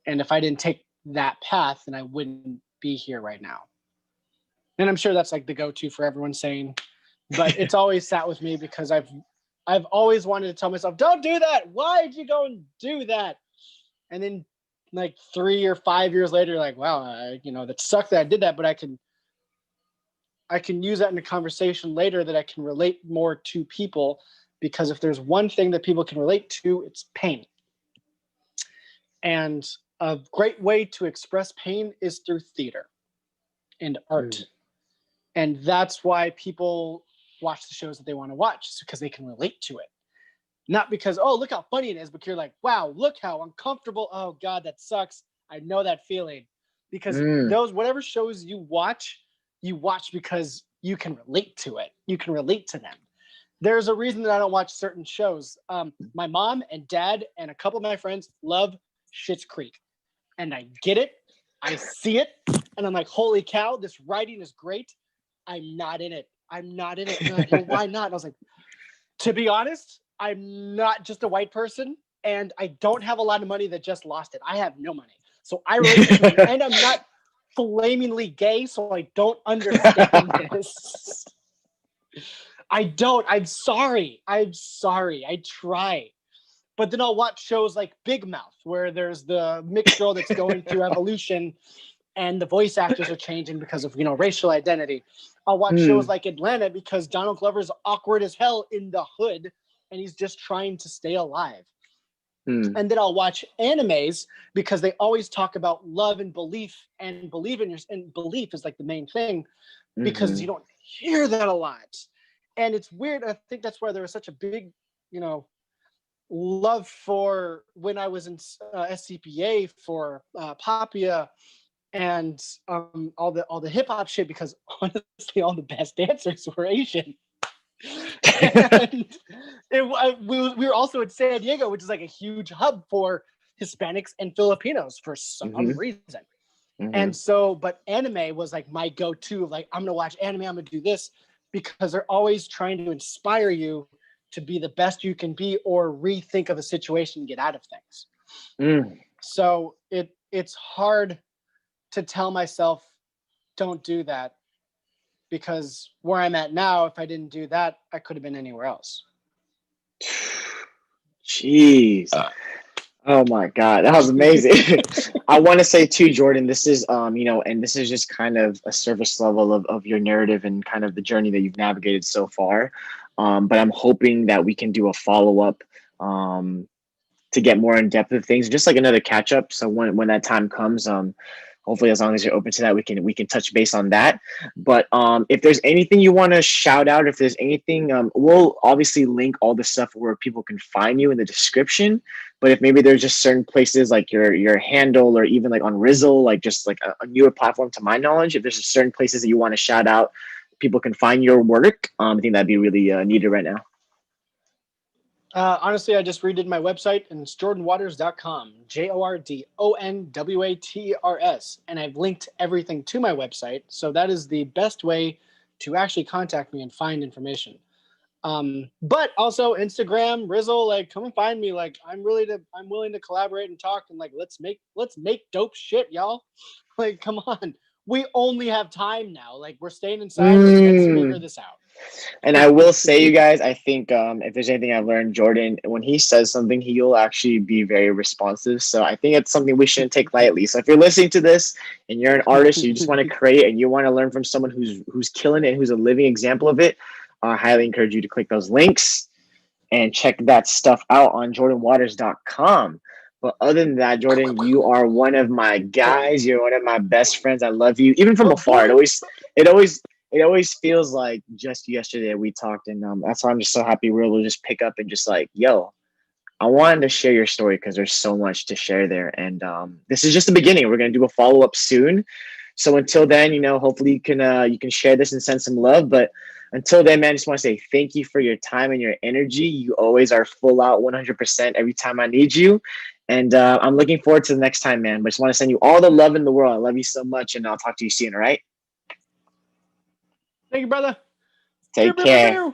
And if I didn't take that path, then I wouldn't be here right now. And I'm sure that's like the go-to for everyone saying, but it's always sat with me because I've always wanted to tell myself, don't do that. Why did you go and do that? And then like 3 or 5 years later, like, wow, that sucked that I did that, but I can use that in a conversation later that I can relate more to people, because if there's one thing that people can relate to, it's pain. And a great way to express pain is through theater and art. And that's why people watch the shows that they want to watch, because they can relate to it. Not because, oh, look how funny it is, but you're like, wow, look how uncomfortable. Oh God, that sucks. I know that feeling. Because those, whatever shows you watch because you can relate to it. You can relate to them. There's a reason that I don't watch certain shows. My mom and dad and a couple of my friends love Schitt's Creek. And I get it. I see it. And I'm like, holy cow, this writing is great. I'm not in it. And they're like, well, why not? And I was like, to be honest, I'm not just a white person, and I don't have a lot of money that just lost it. I have no money. So I relate to it. And I'm not flamingly gay, so I don't understand this. I don't. I'm sorry. I try. But then I'll watch shows like Big Mouth, where there's the mixed girl that's going through evolution and the voice actors are changing because of, racial identity. I'll watch shows like Atlanta because Donald Glover's awkward as hell in the hood and he's just trying to stay alive. And then I'll watch animes because they always talk about love and belief, and belief is like the main thing, because you don't hear that a lot. And it's weird. I think that's why there was such a big, love for when I was in SCPA for Papia and all the hip hop shit, because honestly, all the best dancers were Asian. And we were also in San Diego, which is like a huge hub for Hispanics and Filipinos for some reason. And so, but anime was like my go-to, like, I'm gonna watch anime, I'm gonna do this, because they're always trying to inspire you to be the best you can be, or rethink of a situation and get out of things. So it's hard to tell myself, don't do that, because where I'm at now, if I didn't do that, I could have been anywhere else. Jeez. Oh my God, that was amazing. I want to say too, Jordan, this is, and this is just kind of a surface level of your narrative and kind of the journey that you've navigated so far. But I'm hoping that we can do a follow-up to get more in depth of things, just like another catch up. So when that time comes, hopefully, as long as you're open to that, we can touch base on that. But if there's anything you want to shout out, if there's anything, we'll obviously link all the stuff where people can find you in the description. But if maybe there's just certain places like your handle, or even like on Rizzle, like just like a newer platform to my knowledge, if there's just certain places that you want to shout out, people can find your work. I think that'd be really needed right now. Honestly, I just redid my website, and it's jordonwaters.com, JORDONWATERS. And I've linked everything to my website. So that is the best way to actually contact me and find information. But also Instagram, Rizzle, like come and find me. Like I'm willing to collaborate and talk, and like let's make dope shit, y'all. Like, come on. We only have time now. Like we're staying inside. Like, let's figure this out. And I will say, you guys, I think if there's anything I've learned, Jordan, when he says something, he'll actually be very responsive. So I think it's something we shouldn't take lightly. So if you're listening to this and you're an artist, you just want to create and you want to learn from someone who's killing it, who's a living example of it, I highly encourage you to click those links and check that stuff out on jordonwaters.com. But other than that, Jordan, you are one of my guys. You're one of my best friends. I love you, even from afar. It always feels like just yesterday we talked, and that's why I'm just so happy we're able to just pick up and just like, yo, I wanted to share your story because there's so much to share there, and this is just the beginning. We're gonna do a follow up soon. So until then, hopefully you can share this and send some love. But until then, man, I just want to say thank you for your time and your energy. You always are full out 100% every time I need you. And I'm looking forward to the next time, man. But I just want to send you all the love in the world. I love you so much, and I'll talk to you soon, all right? Thank you, brother. Take care.